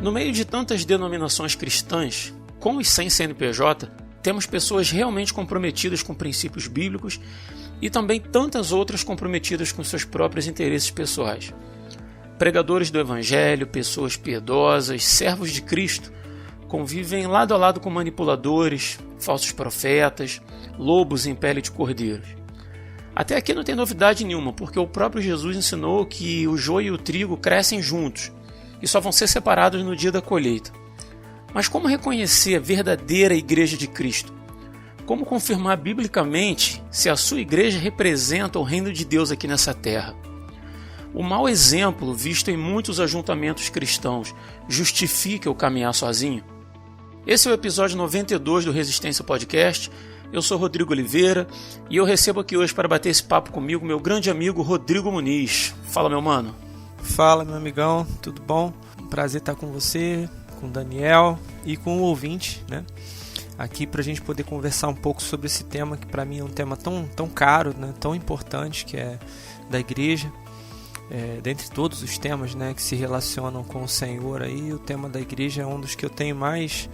No meio de tantas denominações cristãs, com e sem CNPJ, temos pessoas realmente comprometidas com princípios bíblicos e também tantas outras comprometidas com seus próprios interesses pessoais. Pregadores do Evangelho, pessoas piedosas, servos de Cristo, convivem lado a lado com manipuladores, falsos profetas, lobos em pele de cordeiros. Até aqui não tem novidade nenhuma, porque o próprio Jesus ensinou que o joio e o trigo crescem juntos e só vão ser separados no dia da colheita. Mas como reconhecer a verdadeira Igreja de Cristo? Como confirmar biblicamente se a sua igreja representa o reino de Deus aqui nessa terra? O mau exemplo visto em muitos ajuntamentos cristãos justifica eu caminhar sozinho? Esse é o episódio 92 do Resistência Podcast. Eu sou Rodrigo Oliveira e eu recebo aqui hoje para bater esse papo comigo meu grande amigo Rodrigo Muniz. Fala, meu mano. Fala, meu amigão, tudo bom? Prazer estar com você, com o Daniel e com o ouvinte, né? Aqui para a gente poder conversar um pouco sobre esse tema que para mim é um tema tão caro, né? Tão importante, que é da igreja. Dentre todos os temas, né, que se relacionam com o Senhor, aí, o tema da igreja é um dos que eu tenho mais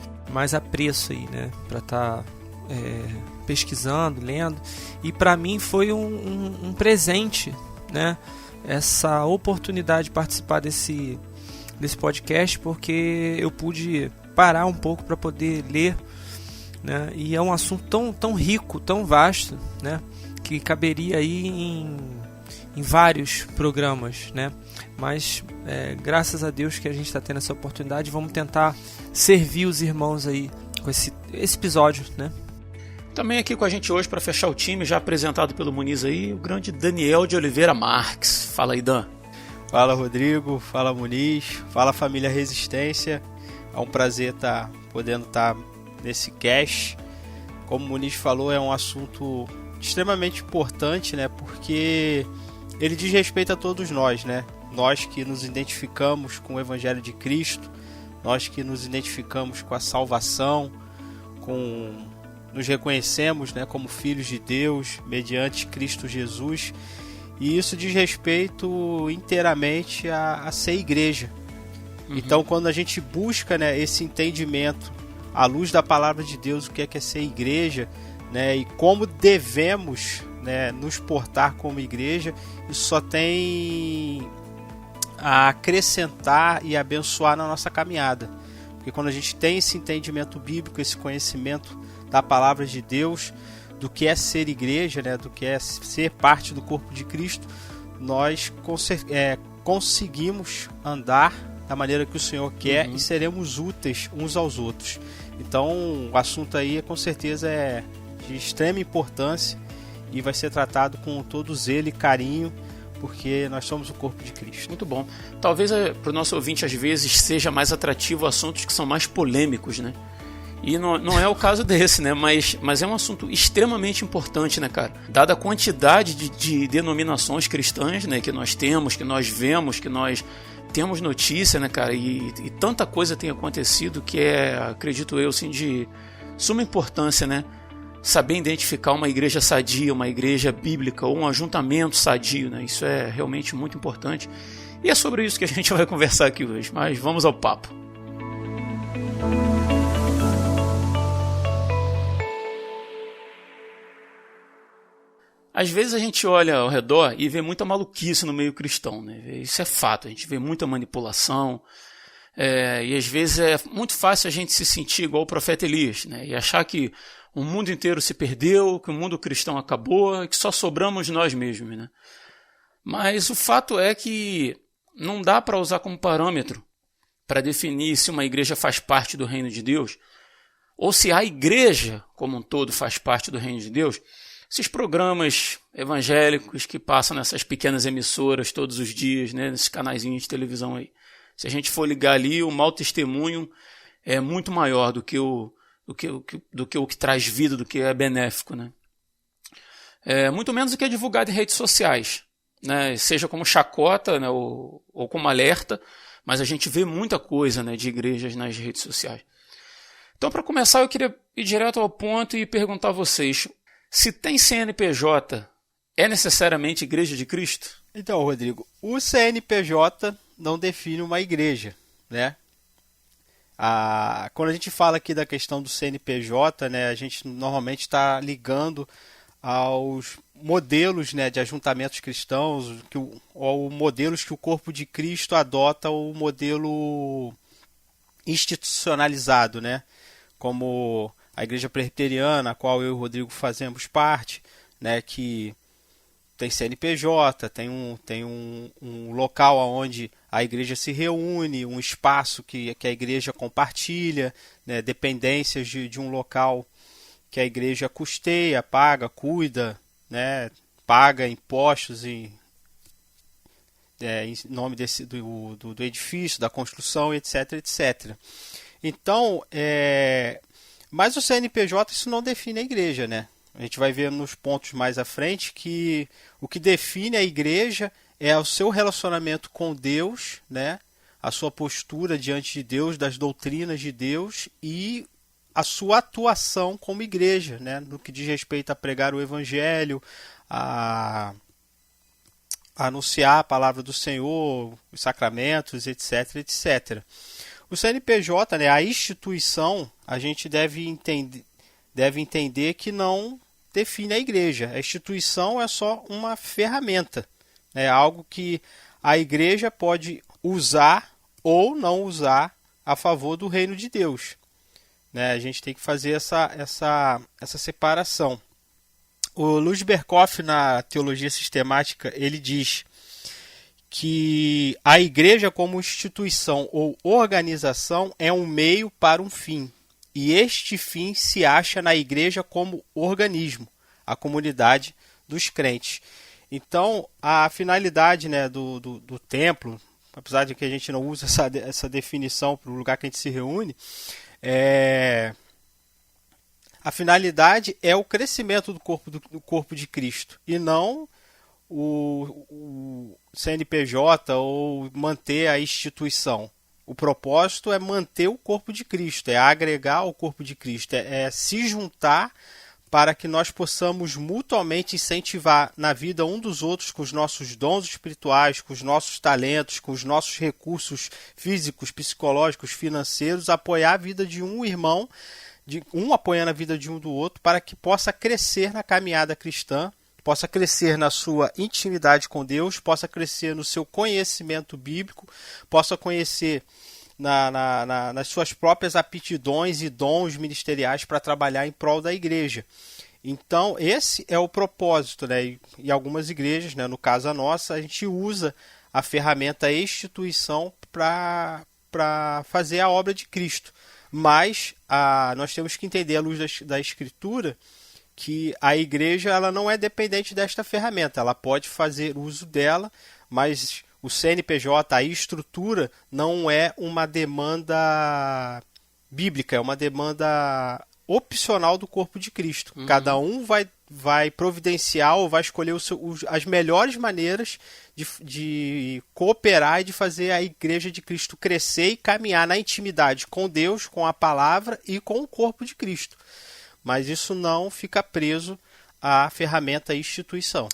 apreço aí, né, para estar pesquisando, lendo. E para mim foi um presente, né, essa oportunidade de participar desse podcast, porque eu pude parar um pouco para poder ler, né, e é um assunto tão rico, tão vasto, né, que caberia aí em vários programas, né? Mas graças a Deus que a gente está tendo essa oportunidade, vamos tentar servir os irmãos aí com esse episódio, né? Também aqui com a gente hoje para fechar o time, já apresentado pelo Muniz aí, o grande Daniel de Oliveira Marques. Fala aí, Dan. Fala, Rodrigo. Fala, Muniz. Fala, família Resistência. É um prazer podendo estar nesse cast. Como o Muniz falou, é um assunto extremamente importante, né? Porque ele diz respeito a todos nós, né? Nós que nos identificamos com o Evangelho de Cristo, nós que nos identificamos com a salvação, nos reconhecemos, né, como filhos de Deus, mediante Cristo Jesus. E isso diz respeito inteiramente a ser igreja. Então, quando a gente busca, né, esse entendimento à luz da palavra de Deus, o que é ser igreja, né, e como devemos, né, nos portar como igreja, isso só tem a acrescentar e abençoar na nossa caminhada. Porque quando a gente tem esse entendimento bíblico, esse conhecimento da palavra de Deus, do que é ser igreja, né, do que é ser parte do corpo de Cristo, nós conseguimos andar da maneira que o Senhor quer e seremos úteis uns aos outros. Então, o assunto aí com certeza é de extrema importância e vai ser tratado com todo zelo e carinho, porque nós somos o corpo de Cristo. Muito bom. Talvez para o nosso ouvinte, às vezes, seja mais atrativo assuntos que são mais polêmicos, né? E não é o caso desse, né? Mas é um assunto extremamente importante, né, cara? Dada a quantidade de denominações cristãs, né, que nós temos, que nós vemos, que nós temos notícia, né, cara? E tanta coisa tem acontecido que acredito eu, assim, de suma importância, né? Saber identificar uma igreja sadia, uma igreja bíblica ou um ajuntamento sadio, né? Isso é realmente muito importante. E é sobre isso que a gente vai conversar aqui hoje. Mas vamos ao papo. Às vezes a gente olha ao redor e vê muita maluquice no meio cristão, né? Isso é fato, a gente vê muita manipulação. E às vezes é muito fácil a gente se sentir igual o profeta Elias, né? E achar que o mundo inteiro se perdeu, que o mundo cristão acabou, que só sobramos nós mesmos, né? Mas o fato é que não dá para usar como parâmetro para definir se uma igreja faz parte do reino de Deus ou se a igreja como um todo faz parte do reino de Deus. Esses programas evangélicos que passam nessas pequenas emissoras todos os dias, né, nesses canaizinhos de televisão aí. Se a gente for ligar ali, o mau testemunho é muito maior do que o que traz vida, do que é benéfico, né? Muito menos do que é divulgado em redes sociais, né? Seja como chacota, né, ou como alerta, mas a gente vê muita coisa, né, de igrejas nas redes sociais. Então, para começar, eu queria ir direto ao ponto e perguntar a vocês: se tem CNPJ, é necessariamente Igreja de Cristo? Então, Rodrigo, o CNPJ não define uma igreja, né? Quando a gente fala aqui da questão do CNPJ, né, a gente normalmente está ligando aos modelos, né, de ajuntamentos cristãos, ou modelos que o corpo de Cristo adota, o modelo institucionalizado, né, como a Igreja Presbiteriana, a qual eu e o Rodrigo fazemos parte, né, que tem CNPJ, tem um local onde a igreja se reúne, um espaço que a igreja compartilha, né, dependências de um local que a igreja custeia, paga, cuida, né, paga impostos em nome do edifício, da construção, etc, etc. Então, mas o CNPJ, isso não define a igreja, né? A gente vai ver nos pontos mais à frente que o que define a igreja é o seu relacionamento com Deus, né? A sua postura diante de Deus, das doutrinas de Deus e a sua atuação como igreja, né? No que diz respeito a pregar o evangelho, a anunciar a palavra do Senhor, os sacramentos, etc, etc. O CNPJ, né, a instituição, a gente deve entender que não define a igreja. A instituição é só uma ferramenta, é algo que a igreja pode usar ou não usar a favor do reino de Deus, né? A gente tem que fazer essa separação. O Luiz Berkoff, na Teologia Sistemática, ele diz que a igreja como instituição ou organização é um meio para um fim. E este fim se acha na igreja como organismo, a comunidade dos crentes. Então, a finalidade, né, do templo, apesar de que a gente não usa essa definição para o lugar que a gente se reúne, a finalidade é o crescimento do corpo de Cristo, e não o CNPJ ou manter a instituição. O propósito é manter o corpo de Cristo, é agregar ao corpo de Cristo, é se juntar para que nós possamos mutuamente incentivar na vida um dos outros com os nossos dons espirituais, com os nossos talentos, com os nossos recursos físicos, psicológicos, financeiros, apoiar a vida de um irmão, um apoiando a vida de um do outro, para que possa crescer na caminhada cristã, possa crescer na sua intimidade com Deus, possa crescer no seu conhecimento bíblico, possa conhecer nas suas próprias aptidões e dons ministeriais para trabalhar em prol da igreja. Então, esse é o propósito, né? E algumas igrejas, né, no caso a nossa, a gente usa a ferramenta instituição para fazer a obra de Cristo. Mas nós temos que entender, à luz da Escritura, que a igreja ela não é dependente desta ferramenta. Ela pode fazer uso dela, mas o CNPJ, a estrutura, não é uma demanda bíblica, é uma demanda opcional do corpo de Cristo. Uhum. Cada um vai providenciar ou vai escolher as melhores maneiras de cooperar e de fazer a igreja de Cristo crescer e caminhar na intimidade com Deus, com a palavra e com o corpo de Cristo. Mas isso não fica preso à ferramenta instituição.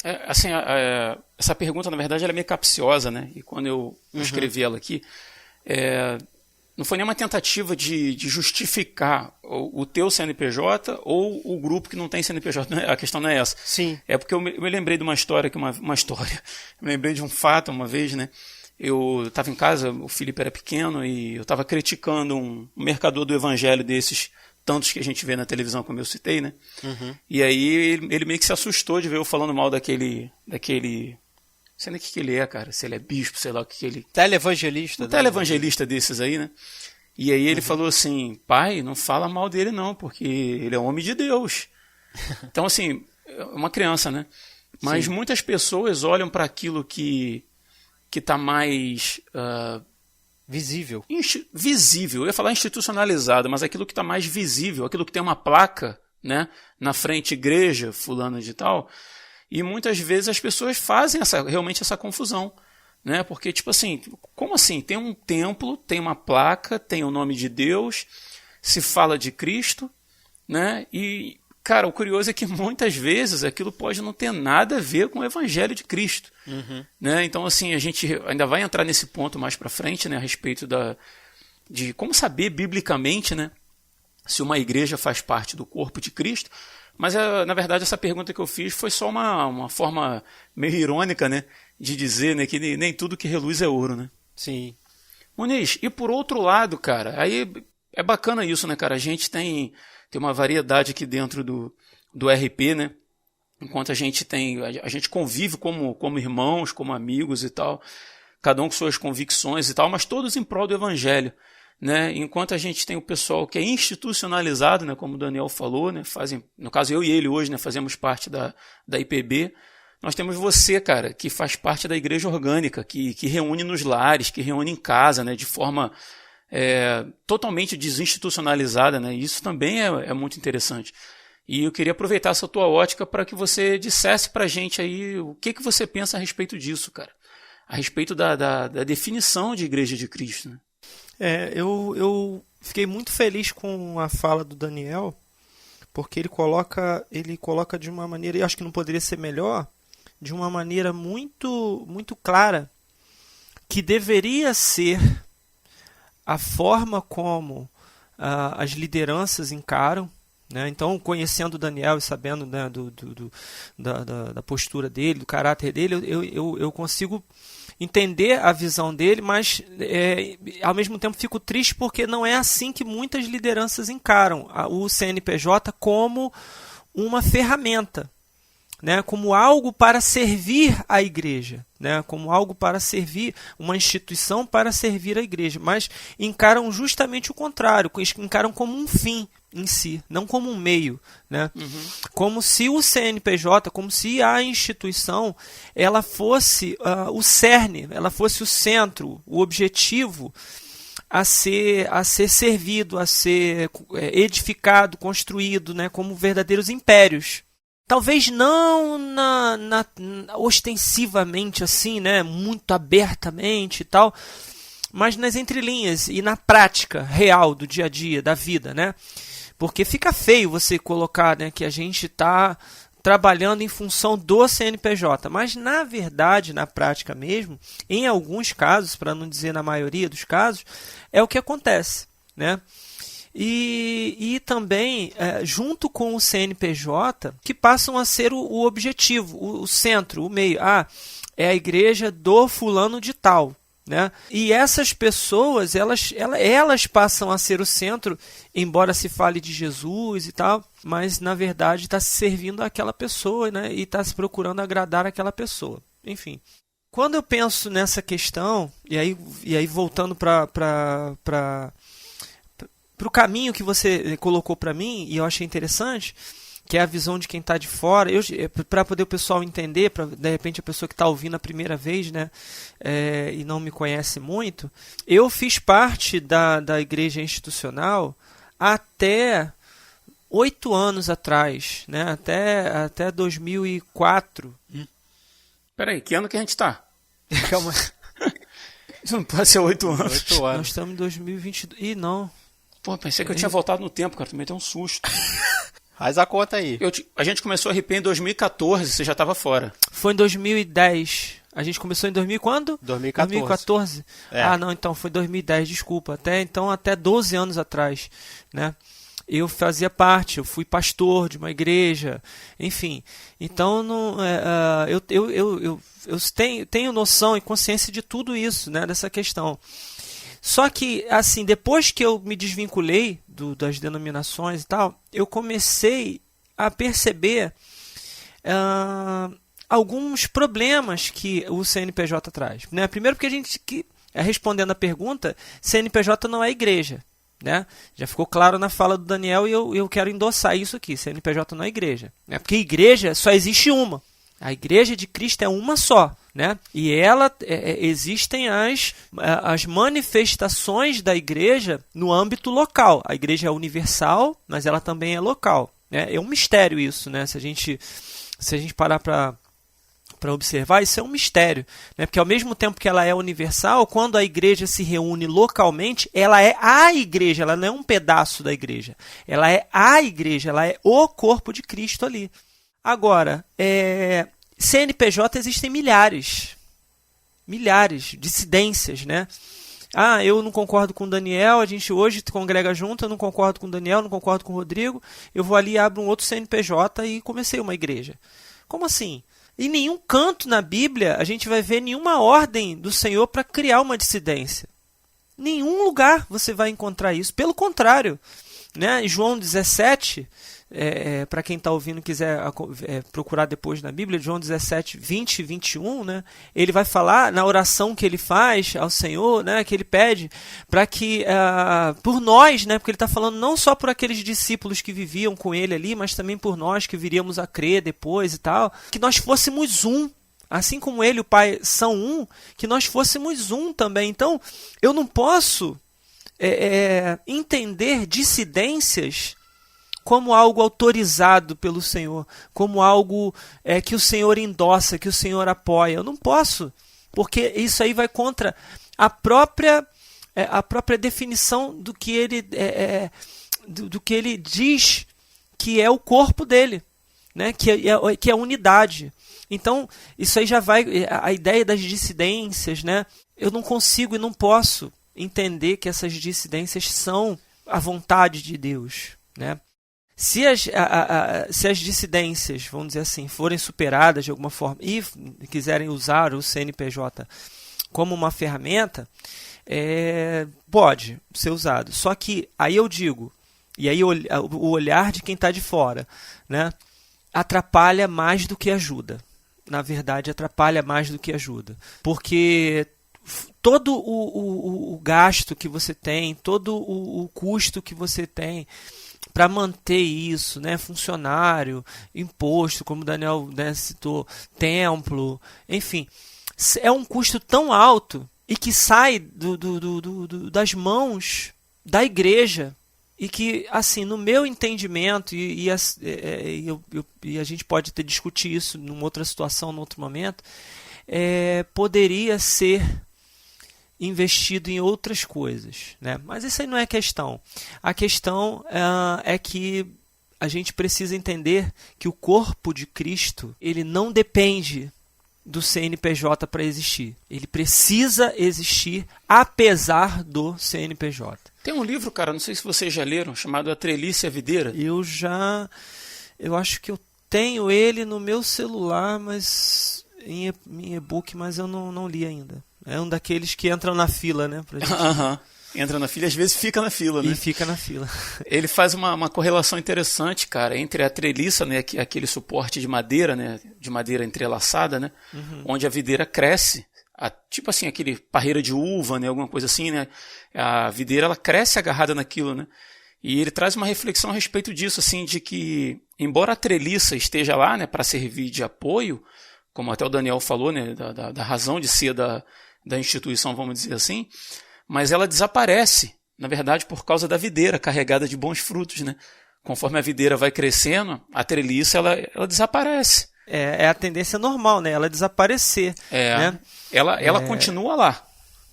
Essa pergunta, na verdade, ela é meio capciosa, né? E quando eu escrevi ela aqui, não foi nenhuma tentativa de justificar o teu CNPJ ou o grupo que não tem CNPJ. A questão não é essa. Sim. É porque eu me lembrei de uma história, eu me lembrei de um fato uma vez, né? Eu estava em casa, o Felipe era pequeno e eu estava criticando um mercador do evangelho desses tantos que a gente vê na televisão, como eu citei, né? Uhum. E aí ele meio que se assustou de ver eu falando mal daquele não sei nem o que ele é, cara, se ele é bispo, sei lá o que ele... Televangelista. Televangelista desses aí, né? E aí ele falou assim, pai, não fala mal dele não, porque ele é um homem de Deus. Então, assim, é uma criança, né? Mas muitas pessoas olham para aquilo que está mais... visível. Visível. Eu ia falar institucionalizado, mas aquilo que está mais visível, aquilo que tem uma placa, né, na frente, igreja, fulano de tal. E muitas vezes as pessoas fazem realmente essa confusão, né? Porque, tipo assim, como assim? Tem um templo, tem uma placa, tem o nome de Deus, se fala de Cristo, né? E, cara, o curioso é que muitas vezes aquilo pode não ter nada a ver com o Evangelho de Cristo. Uhum. Né? Então, assim, a gente ainda vai entrar nesse ponto mais para frente, né, a respeito de como saber biblicamente, né, se uma igreja faz parte do corpo de Cristo. Mas, na verdade, essa pergunta que eu fiz foi só uma forma meio irônica, né, de dizer, né, que nem tudo que reluz é ouro, né? Sim. Muniz, e por outro lado, cara, aí é bacana isso, né, cara? A gente tem uma variedade aqui dentro do RP, né? Enquanto a gente convive como irmãos, como amigos e tal, cada um com suas convicções e tal, mas todos em prol do evangelho, né? Enquanto a gente tem o pessoal que é institucionalizado, né, como o Daniel falou, né, no caso eu e ele hoje, né, fazemos parte da IPB. Nós temos você, cara, que faz parte da igreja orgânica, que reúne nos lares, que reúne em casa, né, de forma totalmente desinstitucionalizada, né? Isso também é muito interessante. E eu queria aproveitar essa tua ótica para que você dissesse para a gente aí o que você pensa a respeito disso, cara. A respeito da definição de Igreja de Cristo, né? Eu fiquei muito feliz com a fala do Daniel, porque ele coloca de uma maneira, eu acho que não poderia ser melhor, de uma maneira muito, muito clara, que deveria ser a forma como as lideranças encaram, né? Então, conhecendo o Daniel e sabendo, né, da postura dele, do caráter dele, eu consigo entender a visão dele, mas ao mesmo tempo fico triste porque não é assim que muitas lideranças encaram o CNPJ como uma ferramenta, né, como algo para servir a igreja, né, como algo para servir, uma instituição para servir a igreja, mas encaram justamente o contrário, encaram como um fim em si, não como um meio, né? Como se o CNPJ, como se a instituição, ela fosse o cerne, ela fosse o centro, o objetivo a ser servido, a ser edificado, construído, né, como verdadeiros impérios. Talvez não ostensivamente assim, né, muito abertamente e tal, mas nas entrelinhas e na prática real do dia a dia, da vida, né? Porque fica feio você colocar, né, que a gente está trabalhando em função do CNPJ, mas na verdade, na prática mesmo, em alguns casos, para não dizer na maioria dos casos, é o que acontece, né? E também, junto com o CNPJ, que passam a ser o objetivo, o centro, o meio. É a igreja do fulano de tal, né? E essas pessoas, elas passam a ser o centro, embora se fale de Jesus e tal, mas na verdade está se servindo àquela pessoa, né? E está se procurando agradar aquela pessoa. Enfim. Quando eu penso nessa questão, e aí voltando para o caminho que você colocou para mim, e eu achei interessante, que é a visão de quem está de fora, para poder o pessoal entender, para de repente a pessoa que está ouvindo a primeira vez, né, e não me conhece muito, eu fiz parte da igreja institucional até 8 anos atrás, né, até 2004. Peraí, que ano que a gente está? Calma. Isso não pode ser 8 anos. 8 anos. Nós estamos em 2022. Ih, não. Pô, pensei que eu tinha voltado no tempo, cara. Tu me deu um susto. Faz a conta aí. A gente começou a RP em 2014, você já estava fora. Foi em 2010. A gente começou em 2000 quando? 2014. Não, então foi 2010, desculpa. Até 12 anos atrás, né? Eu fazia parte, eu fui pastor de uma igreja, enfim. Então, eu tenho noção e consciência de tudo isso, né? Dessa questão. Só que, assim, depois que eu me desvinculei das denominações e tal, eu comecei a perceber alguns problemas que o CNPJ traz, né? Primeiro porque respondendo a pergunta, CNPJ não é igreja, né? Já ficou claro na fala do Daniel e eu quero endossar isso aqui, CNPJ não é igreja, né? Porque igreja só existe uma. A igreja de Cristo é uma só, né? E existem as manifestações da igreja no âmbito local. A igreja é universal, mas ela também é local, né? É um mistério isso, né? Se a gente parar para observar, isso é um mistério, né? Porque ao mesmo tempo que ela é universal, quando a igreja se reúne localmente, ela é a igreja, ela não é um pedaço da igreja. Ela é a igreja, ela é o corpo de Cristo ali. Agora, CNPJ existem milhares, dissidências, né? eu não concordo com o Daniel, a gente hoje congrega junto, eu não concordo com o Daniel, não concordo com o Rodrigo, eu vou ali e abro um outro CNPJ e comecei uma igreja. Como assim? Em nenhum canto na Bíblia a gente vai ver nenhuma ordem do Senhor para criar uma dissidência. Nenhum lugar você vai encontrar isso. Pelo contrário, né? João 17, para quem está ouvindo e quiser procurar depois na Bíblia, João 17, 20 e 21, né? Ele vai falar na oração que ele faz ao Senhor, né? Que ele pede para que, por nós, né? Porque ele está falando não só por aqueles discípulos que viviam com ele ali, mas também por nós que viríamos a crer depois e tal, que nós fôssemos um. Assim como ele e o Pai são um, que nós fôssemos um também. Então, eu não posso entender dissidências como algo autorizado pelo Senhor, como algo que o Senhor endossa, que o Senhor apoia. Eu não posso, porque isso aí vai contra a própria definição do que ele diz que é o corpo dele, né? Que é a unidade. Então, isso aí já vai... A ideia das dissidências, né? Eu não consigo e não posso entender que essas dissidências são a vontade de Deus, né? Se as dissidências, vamos dizer assim, forem superadas de alguma forma e quiserem usar o CNPJ como uma ferramenta, pode ser usado. Só que aí eu digo, e aí o olhar de quem está de fora, né, atrapalha mais do que ajuda. Na verdade, atrapalha mais do que ajuda. Porque todo o gasto que você tem, todo o custo que você tem para manter isso, né, funcionário, imposto, como o Daniel, né, citou, templo, enfim, é um custo tão alto e que sai das mãos da igreja. E que, assim, no meu entendimento, e a gente pode até discutir isso numa outra situação, num outro momento, poderia ser investido em outras coisas, né? Mas isso aí não é a questão. A questão é que a gente precisa entender que o corpo de Cristo, ele não depende do CNPJ para existir. Ele precisa existir apesar do CNPJ. Tem um livro, cara, não sei se vocês já leram, chamado A Treliça e a Videira. Eu acho que eu tenho ele no meu celular, mas em e-book, mas eu não li ainda. É um daqueles que entram na fila, né? Pra gente... Entra na fila e às vezes fica na fila, né? E fica na fila. Ele faz uma correlação interessante, cara, entre a treliça, né, aquele suporte de madeira, né, de madeira entrelaçada, né, onde a videira cresce, tipo assim, aquele parreira de uva, né, alguma coisa assim, né, a videira ela cresce agarrada naquilo, né, e ele traz uma reflexão a respeito disso, assim, de que, embora a treliça esteja lá, né, para servir de apoio, como até o Daniel falou, né, da razão de ser da instituição, vamos dizer assim, mas ela desaparece, na verdade, por causa da videira carregada de bons frutos, né? Conforme a videira vai crescendo, a treliça ela desaparece. É a tendência normal, né? Ela desaparecer. Né? Ela continua lá,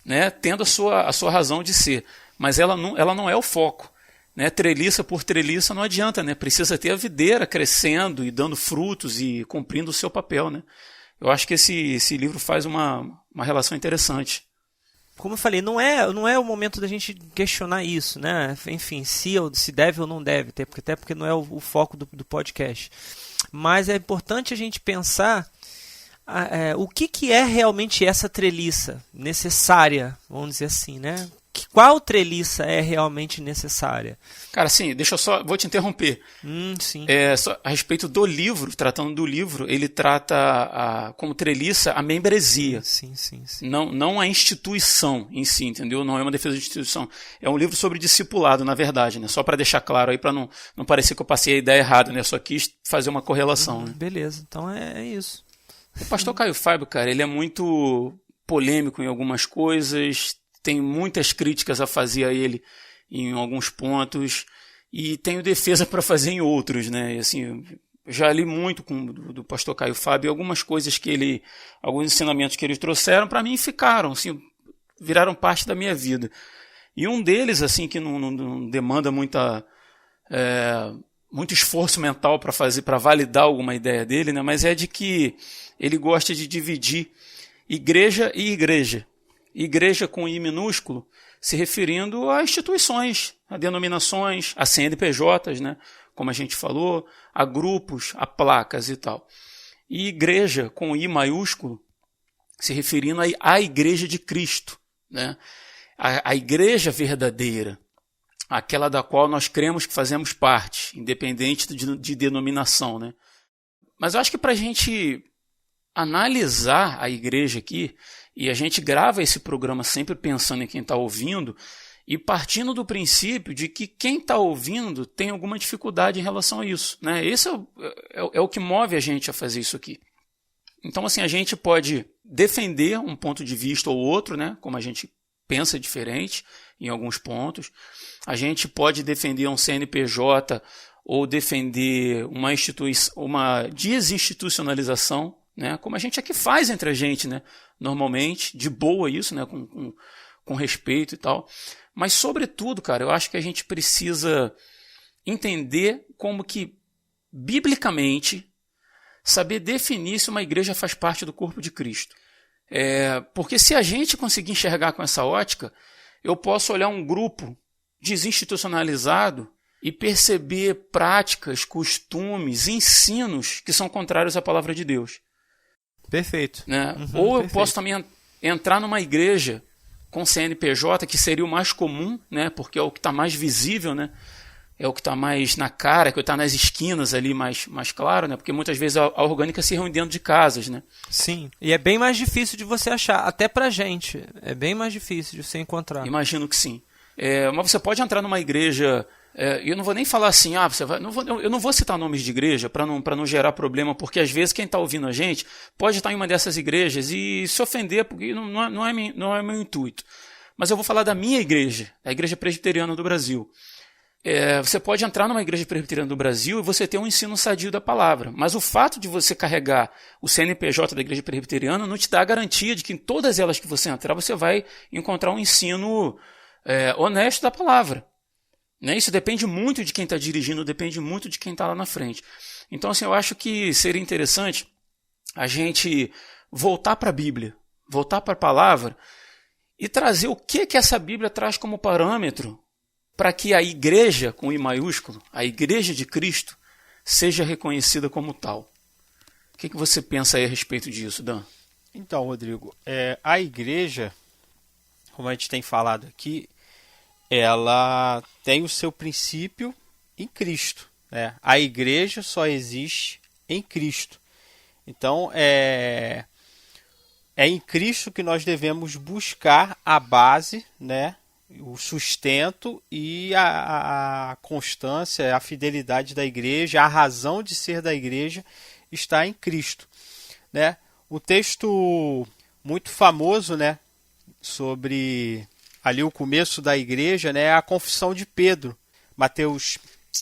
né? Tendo a sua razão de ser, mas ela não é o foco. Né? Treliça por treliça não adianta, né? Precisa ter a videira crescendo e dando frutos e cumprindo o seu papel, né? Eu acho que esse livro faz uma relação interessante. Como eu falei, não é o momento da gente questionar isso, né? Enfim, se deve ou não deve, até porque não é o foco do podcast. Mas é importante a gente pensar o que é realmente essa treliça necessária, vamos dizer assim, né? Qual treliça é realmente necessária? Cara, sim, vou te interromper. Sim. Só a respeito do livro, tratando do livro, ele trata como treliça a membresia. Sim. Não a instituição em si, entendeu? Não é uma defesa de instituição. É um livro sobre discipulado, na verdade, né? Só para deixar claro aí, para não parecer que eu passei a ideia errada, né? Eu só quis fazer uma correlação. Né? Beleza, então é isso. O pastor Caio Fábio, cara, ele é muito polêmico em algumas coisas, tem muitas críticas a fazer a ele em alguns pontos e tenho defesa para fazer em outros, né? E, assim, já li muito do pastor Caio Fábio, algumas coisas alguns ensinamentos que eles trouxeram para mim ficaram, assim, viraram parte da minha vida. E um deles, assim, que não demanda muito esforço mental para validar alguma ideia dele, né? Mas é de que ele gosta de dividir igreja e igreja. Igreja com I minúsculo, se referindo a instituições, a denominações, a CNPJs, né? Como a gente falou, a grupos, a placas e tal. E igreja com I maiúsculo, se referindo à Igreja de Cristo, né? A igreja verdadeira, aquela da qual nós cremos que fazemos parte, independente de denominação, né? Mas eu acho que para a gente analisar a igreja aqui, e a gente grava esse programa sempre pensando em quem está ouvindo, e partindo do princípio de que quem está ouvindo tem alguma dificuldade em relação a isso, né? Esse é o que move a gente a fazer isso aqui. Então, assim, a gente pode defender um ponto de vista ou outro, né? Como a gente pensa diferente em alguns pontos. A gente pode defender um CNPJ ou defender uma desinstitucionalização, né? Como a gente aqui faz entre a gente, né? Normalmente, de boa isso, né? Com respeito e tal. Mas, sobretudo, cara, eu acho que a gente precisa entender como que, biblicamente, saber definir se uma igreja faz parte do corpo de Cristo. Porque se a gente conseguir enxergar com essa ótica, eu posso olhar um grupo desinstitucionalizado e perceber práticas, costumes, ensinos que são contrários à palavra de Deus. Perfeito. Né? Uhum, Ou eu perfeito. posso também entrar numa igreja com CNPJ, que seria o mais comum, né? Porque é o que está mais visível, né? É o que está mais na cara, é o que está nas esquinas ali mais claro, né? Porque muitas vezes a orgânica se reúne dentro de casas, né? Sim, e é bem mais difícil de você achar, até pra gente, é bem mais difícil de você encontrar. Imagino que sim. Mas você pode entrar numa igreja, eu não vou nem falar assim, eu não vou citar nomes de igreja para não gerar problema, porque às vezes quem está ouvindo a gente pode estar em uma dessas igrejas e se ofender, porque não é meu intuito. Mas eu vou falar da minha igreja, a Igreja Presbiteriana do Brasil. Você pode entrar numa igreja presbiteriana do Brasil e você ter um ensino sadio da palavra, mas o fato de você carregar o CNPJ da igreja presbiteriana não te dá a garantia de que em todas elas que você entrar você vai encontrar um ensino honesto da palavra. Né? Isso depende muito de quem está dirigindo, depende muito de quem está lá na frente. Então, assim, eu acho que seria interessante a gente voltar para a Bíblia, voltar para a palavra e trazer o que essa Bíblia traz como parâmetro para que a igreja, com I maiúsculo, a igreja de Cristo, seja reconhecida como tal. O que você pensa aí a respeito disso, Dan? Então, Rodrigo, a igreja, como a gente tem falado aqui, ela tem o seu princípio em Cristo. Né? A igreja só existe em Cristo. Então, é em Cristo que nós devemos buscar a base, né? O sustento e a constância, a fidelidade da igreja, a razão de ser da igreja está em Cristo. Né? O texto muito famoso, né, sobre ali o começo da igreja, né, é a confissão de Pedro, Mateus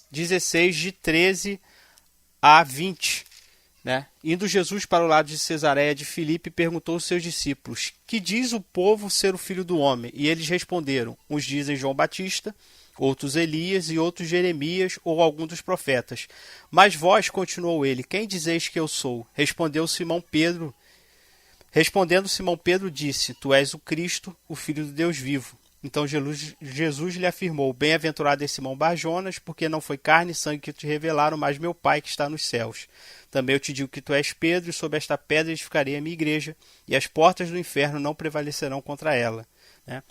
16, de 13 a 20. Né? Indo Jesus para o lado de Cesareia de Filipe, perguntou aos seus discípulos: que diz o povo ser o filho do homem? E eles responderam: uns dizem João Batista, outros Elias e outros Jeremias ou algum dos profetas. Mas vós, continuou ele, quem dizeis que eu sou? Respondendo Simão Pedro, disse: tu és o Cristo, o Filho do Deus vivo. Então Jesus lhe afirmou: bem-aventurado é Simão Barjonas, porque não foi carne e sangue que te revelaram, mas meu Pai que está nos céus. Também eu te digo que tu és Pedro, e sobre esta pedra edificarei a minha igreja, e as portas do inferno não prevalecerão contra ela. Né?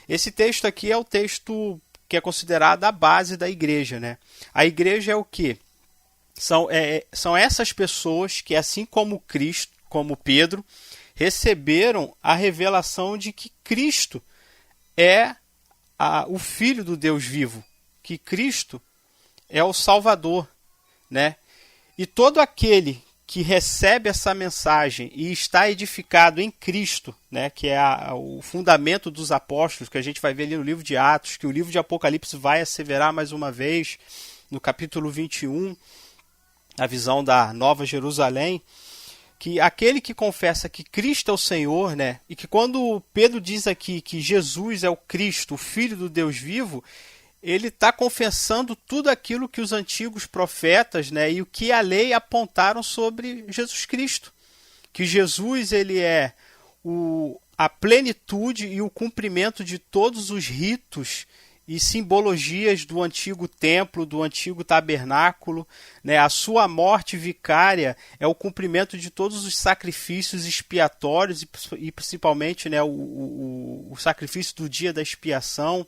Esse texto aqui é o texto que é considerado a base da igreja. Né? A igreja é o quê? São essas pessoas que, assim como Cristo, como Pedro, receberam a revelação de que Cristo é o Filho do Deus vivo, que Cristo é o Salvador, né? E todo aquele que recebe essa mensagem e está edificado em Cristo, né, que é o fundamento dos apóstolos, que a gente vai ver ali no livro de Atos, que o livro de Apocalipse vai asseverar mais uma vez, no capítulo 21, a visão da Nova Jerusalém, que aquele que confessa que Cristo é o Senhor, né, e que quando Pedro diz aqui que Jesus é o Cristo, o Filho do Deus vivo, ele está confessando tudo aquilo que os antigos profetas, né, e o que a lei apontaram sobre Jesus Cristo. Que Jesus ele é a plenitude e o cumprimento de todos os ritos e simbologias do antigo templo, do antigo tabernáculo, né? A sua morte vicária é o cumprimento de todos os sacrifícios expiatórios e principalmente, né, o sacrifício do dia da expiação,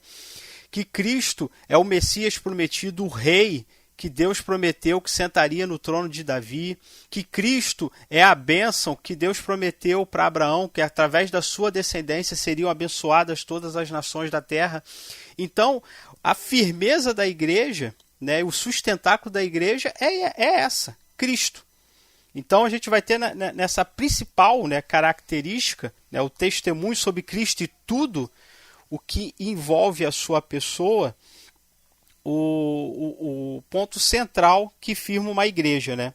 que Cristo é o Messias prometido, o Rei que Deus prometeu que sentaria no trono de Davi, que Cristo é a bênção que Deus prometeu para Abraão, que através da sua descendência seriam abençoadas todas as nações da terra. Então, a firmeza da igreja, né, o sustentáculo da igreja é essa, Cristo. Então a gente vai ter nessa principal, né, característica, né, o testemunho sobre Cristo e tudo o que envolve a sua pessoa, o ponto central que firma uma igreja, né?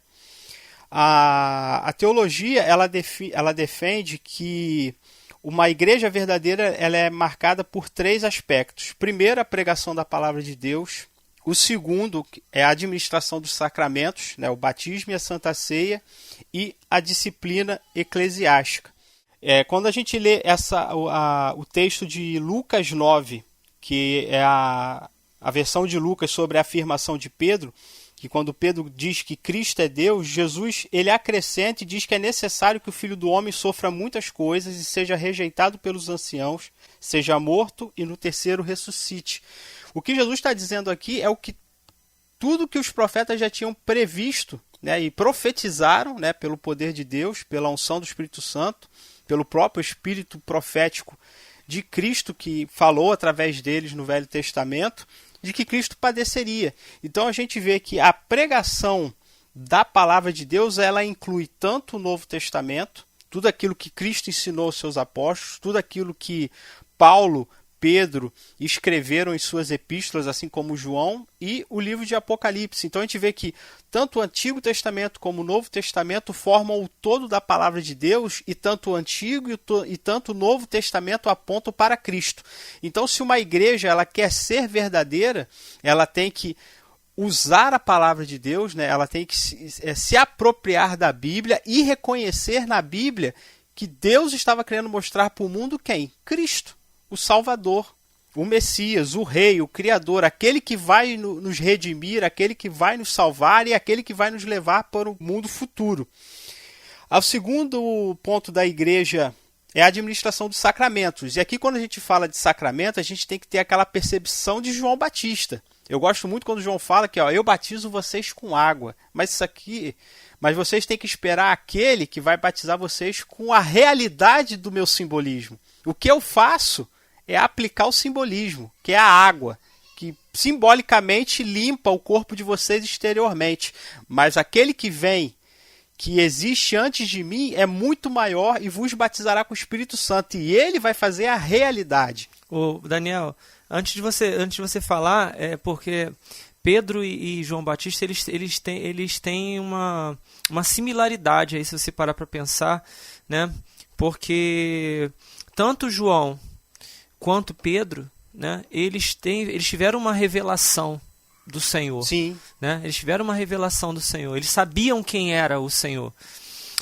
A teologia ela defende que uma igreja verdadeira ela é marcada por 3 aspectos. Primeiro, a pregação da palavra de Deus. O segundo é a administração dos sacramentos, né? O batismo e a Santa Ceia, e a disciplina eclesiástica. Quando a gente lê o texto de Lucas 9, que é a versão de Lucas sobre a afirmação de Pedro, que quando Pedro diz que Cristo é Deus, Jesus ele acrescenta e diz que é necessário que o Filho do Homem sofra muitas coisas e seja rejeitado pelos anciãos, seja morto e no terceiro ressuscite. O que Jesus está dizendo aqui é tudo que os profetas já tinham previsto, né, e profetizaram, né, pelo poder de Deus, pela unção do Espírito Santo, pelo próprio Espírito profético de Cristo que falou através deles no Velho Testamento, de que Cristo padeceria. Então a gente vê que a pregação da palavra de Deus ela inclui tanto o Novo Testamento, tudo aquilo que Cristo ensinou aos seus apóstolos, tudo aquilo que Paulo, Pedro escreveram em suas epístolas, assim como João, e o livro de Apocalipse. Então a gente vê que tanto o Antigo Testamento como o Novo Testamento formam o todo da palavra de Deus, e tanto o Antigo e tanto o Novo Testamento apontam para Cristo. Então, se uma igreja ela quer ser verdadeira, ela tem que usar a palavra de Deus, né? Ela tem que se apropriar da Bíblia e reconhecer na Bíblia que Deus estava querendo mostrar para o mundo quem? Cristo. O Salvador, o Messias, o Rei, o Criador, aquele que vai nos redimir, aquele que vai nos salvar e aquele que vai nos levar para o mundo futuro. O segundo ponto da igreja é a administração dos sacramentos. E aqui, quando a gente fala de sacramento, a gente tem que ter aquela percepção de João Batista. Eu gosto muito quando João fala que eu batizo vocês com água, mas vocês têm que esperar aquele que vai batizar vocês com a realidade do meu simbolismo. O que eu faço é aplicar o simbolismo, que é a água, que simbolicamente limpa o corpo de vocês exteriormente. Mas aquele que vem, que existe antes de mim, é muito maior e vos batizará com o Espírito Santo. E ele vai fazer a realidade. Ô, Daniel, antes de você falar, porque Pedro e João Batista eles têm uma similaridade aí, se você parar para pensar, né? Porque tanto João quanto Pedro, né, eles tiveram uma revelação do Senhor. Sim. Né? Eles tiveram uma revelação do Senhor. Eles sabiam quem era o Senhor.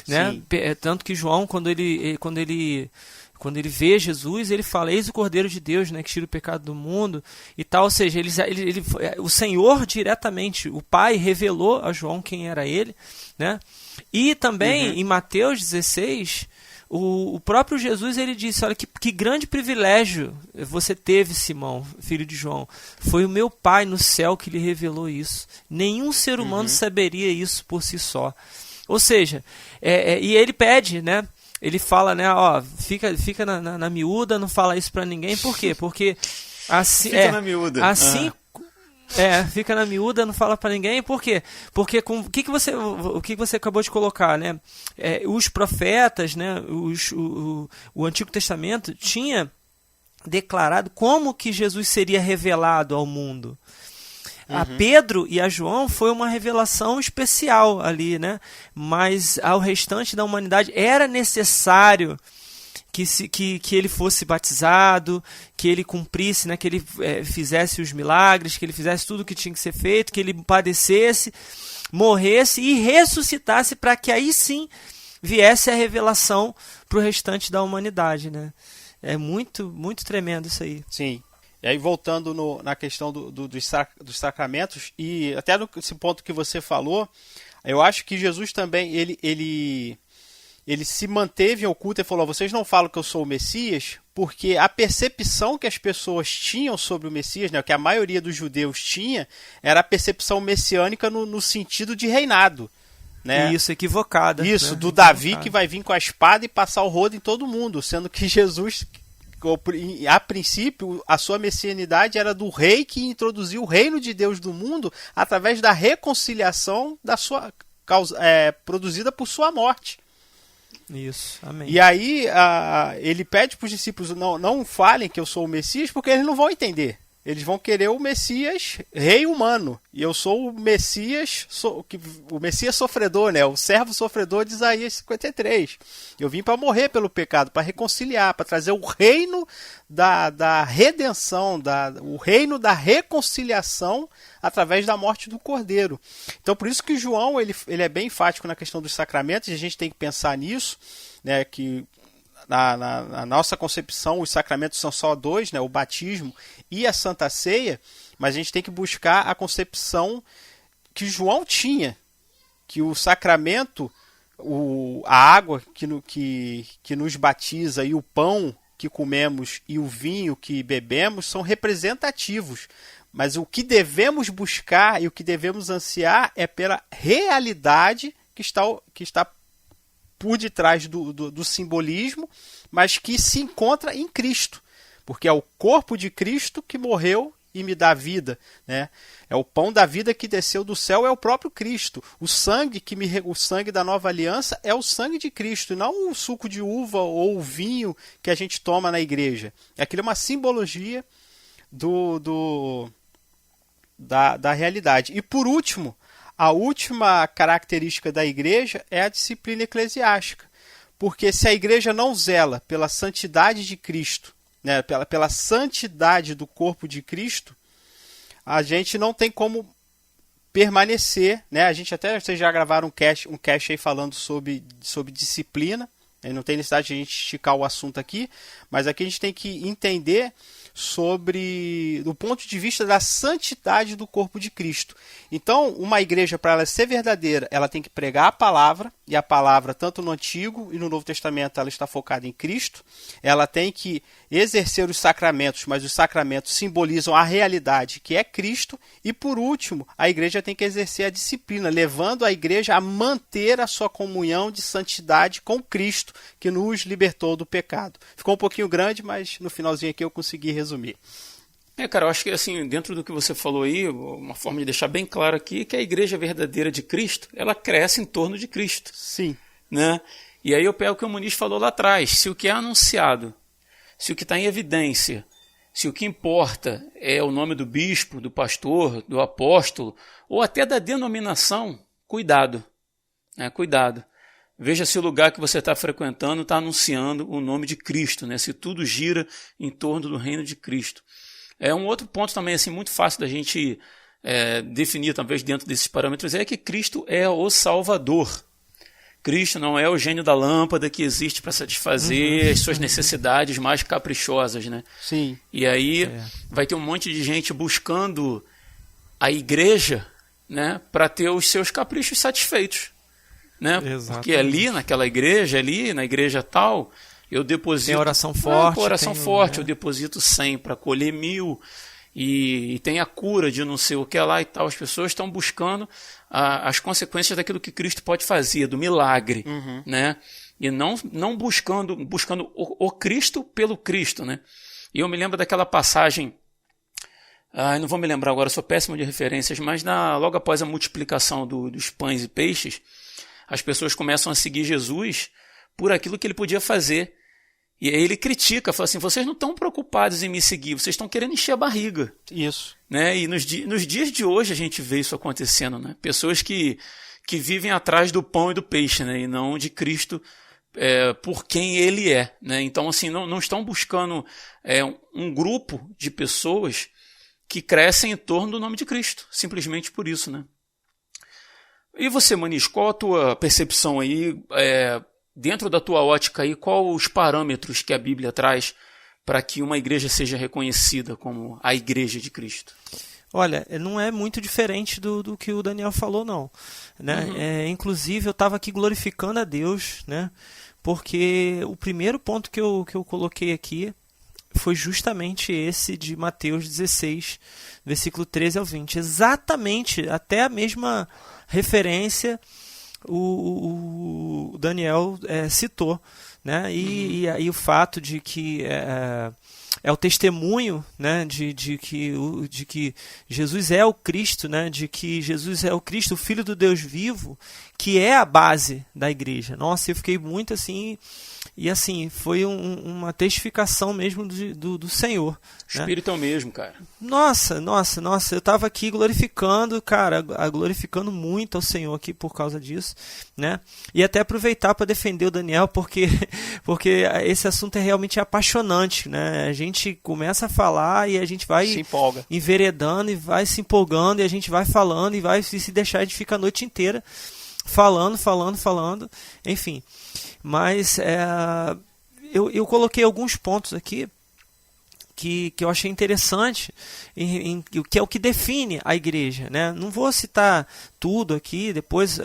Né? Tanto que João, quando ele vê Jesus, ele fala: eis o Cordeiro de Deus, né, que tira o pecado do mundo e tal. Ou seja, o Senhor diretamente, o Pai revelou a João quem era ele. Né? E também em Mateus 16... O próprio Jesus ele disse: olha, que grande privilégio você teve, Simão, filho de João. Foi o meu Pai no céu que lhe revelou isso. Nenhum ser humano saberia isso por si só. Ou seja, e ele pede, né? Ele fala, né? Ó, fica na miúda, não fala isso para ninguém. Por quê? Porque assim, fica na miúda. Assim. Fica na miúda, não fala para ninguém. Por quê? Porque o que você acabou de colocar, né? Os profetas, né? O Antigo Testamento tinha declarado como que Jesus seria revelado ao mundo. A Pedro e a João foi uma revelação especial ali, né? Mas ao restante da humanidade era necessário que ele fosse batizado, que ele cumprisse, né, que ele fizesse os milagres, que ele fizesse tudo o que tinha que ser feito, que ele padecesse, morresse e ressuscitasse, para que aí sim viesse a revelação para o restante da humanidade, né? É muito, muito tremendo isso aí. Sim. E aí, voltando na questão dos sacramentos, e até nesse ponto que você falou, eu acho que Jesus também, ele se manteve oculto e falou: vocês não falam que eu sou o Messias, porque a percepção que as pessoas tinham sobre o Messias, né, que a maioria dos judeus tinha, era a percepção messiânica no sentido de reinado. Né? Isso, equivocada. Isso, né? do Davi que vai vir com a espada e passar o rodo em todo mundo, sendo que Jesus, a princípio, a sua messianidade era do rei que introduziu o reino de Deus do mundo através da reconciliação da sua produzida por sua morte. Isso, amém. E aí ele pede para os discípulos: não falem que eu sou o Messias, porque eles não vão entender. Eles vão querer o Messias rei humano. E eu sou o Messias, o Messias sofredor, né? O servo sofredor de Isaías 53. Eu vim para morrer pelo pecado, para reconciliar, para trazer o reino da redenção, o reino da reconciliação através da morte do Cordeiro. Então, por isso que João ele é bem enfático na questão dos sacramentos, e a gente tem que pensar nisso, né? Que na nossa concepção, os sacramentos são só dois, né? O batismo e a Santa Ceia, mas a gente tem que buscar a concepção que João tinha, que o sacramento, a água que nos batiza e o pão que comemos e o vinho que bebemos são representativos. Mas o que devemos buscar e o que devemos ansiar é pela realidade que está por detrás do simbolismo, mas que se encontra em Cristo, porque é o corpo de Cristo que morreu e me dá vida, né? É o pão da vida que desceu do céu, é o próprio Cristo. O sangue da nova aliança é o sangue de Cristo, e não o suco de uva ou o vinho que a gente toma na igreja. Aquilo é uma simbologia da realidade. E por último, a última característica da igreja é a disciplina eclesiástica. Porque se a igreja não zela pela santidade de Cristo, né, pela santidade do corpo de Cristo, a gente não tem como permanecer. Né? Vocês já gravaram um cast aí falando sobre disciplina. Não tem necessidade de a gente esticar o assunto aqui, mas aqui a gente tem que entender do ponto de vista da santidade do corpo de Cristo. Então, uma igreja, para ela ser verdadeira, ela tem que pregar a palavra, e a palavra, tanto no Antigo e no Novo Testamento, ela está focada em Cristo. Ela tem que exercer os sacramentos, mas os sacramentos simbolizam a realidade, que é Cristo. E, por último, a igreja tem que exercer a disciplina, levando a igreja a manter a sua comunhão de santidade com Cristo, que nos libertou do pecado. Ficou um pouquinho grande, mas no finalzinho aqui eu consegui resumir. Cara, eu acho que assim, dentro do que você falou aí, uma forma de deixar bem claro aqui, que a igreja verdadeira de Cristo, ela cresce em torno de Cristo. Sim. Né? E aí eu pego o que o Muniz falou lá atrás: se o que é anunciado, se o que está em evidência, se o que importa é o nome do bispo, do pastor, do apóstolo, ou até da denominação, cuidado. Cuidado. Veja se o lugar que você está frequentando está anunciando o nome de Cristo, né? Se tudo gira em torno do reino de Cristo. Um outro ponto também assim, muito fácil da gente definir, talvez, dentro desses parâmetros, é que Cristo é o Salvador. Cristo não é o gênio da lâmpada que existe para satisfazer as suas necessidades mais caprichosas. Né? Sim. E aí vai ter um monte de gente buscando a igreja, né, para ter os seus caprichos satisfeitos. Né? Porque ali naquela igreja, ali na igreja tal, eu deposito... Tem oração forte. Eu deposito 100 para colher 1000, e tem a cura de não sei o que lá e tal. As pessoas estão buscando as consequências daquilo que Cristo pode fazer, do milagre. Né? E não buscando o Cristo pelo Cristo. Né? E eu me lembro daquela passagem... não vou me lembrar agora, sou péssimo de referências, mas logo após a multiplicação dos pães e peixes, as pessoas começam a seguir Jesus por aquilo que ele podia fazer. E aí ele critica, fala assim: vocês não estão preocupados em me seguir, vocês estão querendo encher a barriga. Isso. Né? E nos dias de hoje a gente vê isso acontecendo. Né? Pessoas que vivem atrás do pão e do peixe, né? E não de Cristo por quem ele é. Né? Então, assim, não estão buscando um grupo de pessoas que crescem em torno do nome de Cristo, simplesmente por isso. Né? E você, Muniz, qual a tua percepção aí dentro da tua ótica aí, qual os parâmetros que a Bíblia traz para que uma igreja seja reconhecida como a Igreja de Cristo? Olha, não é muito diferente do que o Daniel falou, não. Né? Inclusive, eu estava aqui glorificando a Deus, né? Porque o primeiro ponto que eu coloquei aqui foi justamente esse de Mateus 16, versículo 13 ao 20. Exatamente, até a mesma referência o Daniel citou. Né? E o fato de que é o testemunho, né, de que Jesus é o Cristo, né, de que Jesus é o Cristo, o Filho do Deus vivo, que é a base da igreja. Nossa, eu fiquei muito assim, e assim, foi uma testificação mesmo do Senhor. O Espírito é o mesmo, cara. Nossa, eu estava aqui glorificando, cara, glorificando muito ao Senhor aqui por causa disso, né? E até aproveitar para defender o Daniel, porque esse assunto é realmente apaixonante, né? A gente começa a falar e a gente vai se empolga, enveredando e vai se empolgando, e a gente vai falando e vai se deixar, a gente fica a noite inteira falando, enfim. Mas eu coloquei alguns pontos aqui que eu achei interessante, que é o que define a igreja, né? Não vou citar tudo aqui, depois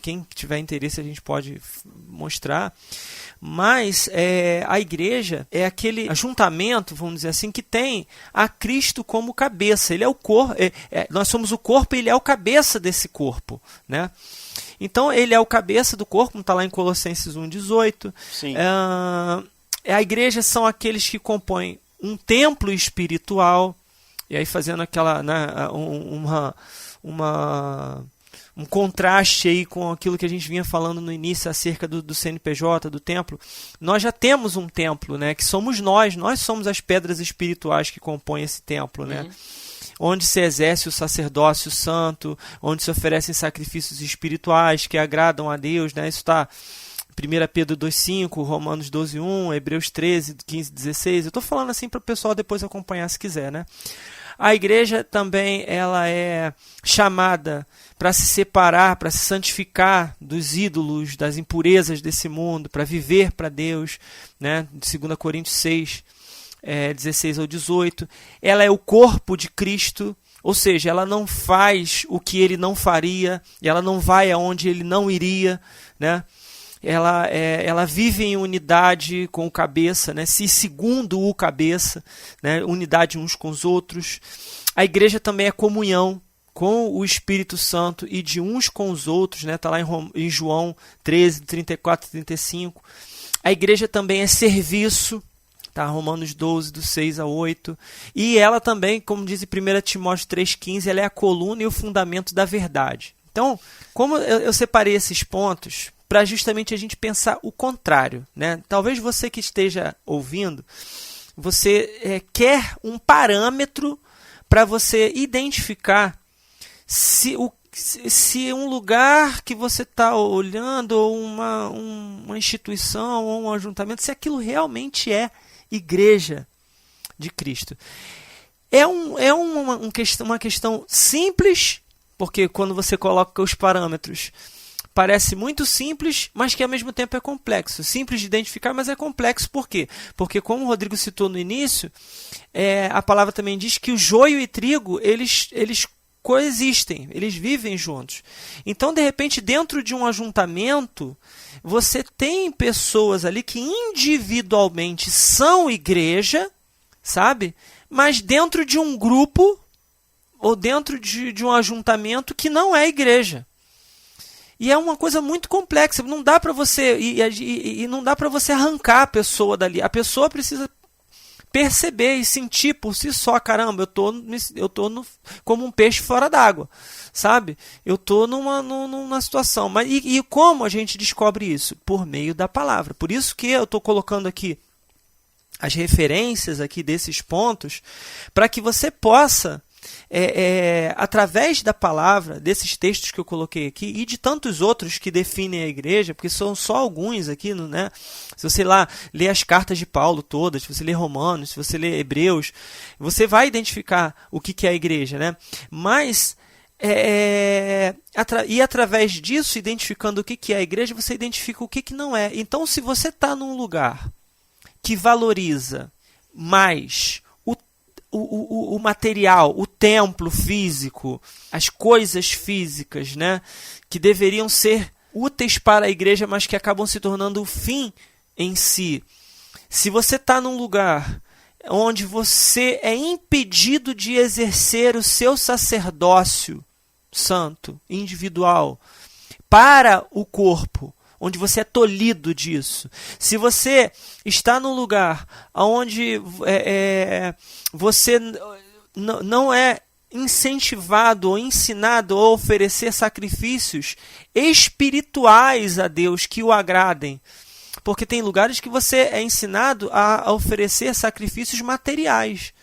quem tiver interesse a gente pode mostrar, mas a igreja é aquele ajuntamento, vamos dizer assim, que tem a Cristo como cabeça. Ele é o corpo, nós somos o corpo e ele é o cabeça desse corpo, né? Então ele é o cabeça do corpo, como está lá em Colossenses 1,18. A igreja são aqueles que compõem um templo espiritual, e aí fazendo aquela, né, um contraste aí com aquilo que a gente vinha falando no início acerca do CNPJ, do templo. Nós já temos um templo, né, que somos nós somos as pedras espirituais que compõem esse templo, né? Onde se exerce o sacerdócio santo, onde se oferecem sacrifícios espirituais que agradam a Deus, né? Isso está 1 Pedro 2,5, Romanos 12,1, Hebreus 13, 15, 16. Eu estou falando assim para o pessoal depois acompanhar se quiser, né? A igreja também ela é chamada para se separar, para se santificar dos ídolos, das impurezas desse mundo, para viver para Deus, né? 2 Coríntios 6, 16 ao 18. Ela é o corpo de Cristo, ou seja, ela não faz o que ele não faria, ela não vai aonde ele não iria, né? Ela vive em unidade com o cabeça, né? Se segundo o cabeça, né? Unidade uns com os outros. A igreja também é comunhão com o Espírito Santo e de uns com os outros, né? Está lá em João 13, 34 e 35. A igreja também é serviço, tá? Romanos 12, do 6 a 8. E ela também, como diz em 1 Timóteo 3,15, ela é a coluna e o fundamento da verdade. Então, como eu separei esses pontos para justamente a gente pensar o contrário, né? Talvez você que esteja ouvindo, você quer um parâmetro para você identificar se um lugar que você está olhando, ou uma instituição, ou um ajuntamento, se aquilo realmente é igreja de Cristo. É uma questão simples, porque quando você coloca os parâmetros, parece muito simples, mas que ao mesmo tempo é complexo. Simples de identificar, mas é complexo. Por quê? Porque, como o Rodrigo citou no início, a palavra também diz que o joio e trigo, eles coexistem, eles vivem juntos. Então, de repente, dentro de um ajuntamento, você tem pessoas ali que individualmente são igreja, sabe? Mas dentro de um grupo, ou dentro de um ajuntamento que não é igreja. E é uma coisa muito complexa, não dá para você e não dá para você arrancar a pessoa dali. A pessoa precisa perceber e sentir por si só, caramba, eu tô como um peixe fora d'água, sabe? Eu tô numa situação. Mas e como a gente descobre isso? Por meio da palavra. Por isso que eu estou colocando aqui as referências aqui desses pontos, para que você possa através da palavra, desses textos que eu coloquei aqui e de tantos outros que definem a igreja, porque são só alguns aqui, né? Se você lá ler as cartas de Paulo todas, se você ler Romanos, se você ler Hebreus, você vai identificar o que é a igreja, né? Mas e através disso, identificando o que é a igreja, você identifica o que não é. Então, se você está num lugar que valoriza mais o material, o templo físico, as coisas físicas, né, que deveriam ser úteis para a igreja, mas que acabam se tornando o fim em si. Se você está num lugar onde você é impedido de exercer o seu sacerdócio santo, individual, para o corpo, onde você é tolhido disso. Se você está num lugar onde você não é incentivado ou ensinado a oferecer sacrifícios espirituais a Deus que o agradem, porque tem lugares que você é ensinado a oferecer sacrifícios materiais,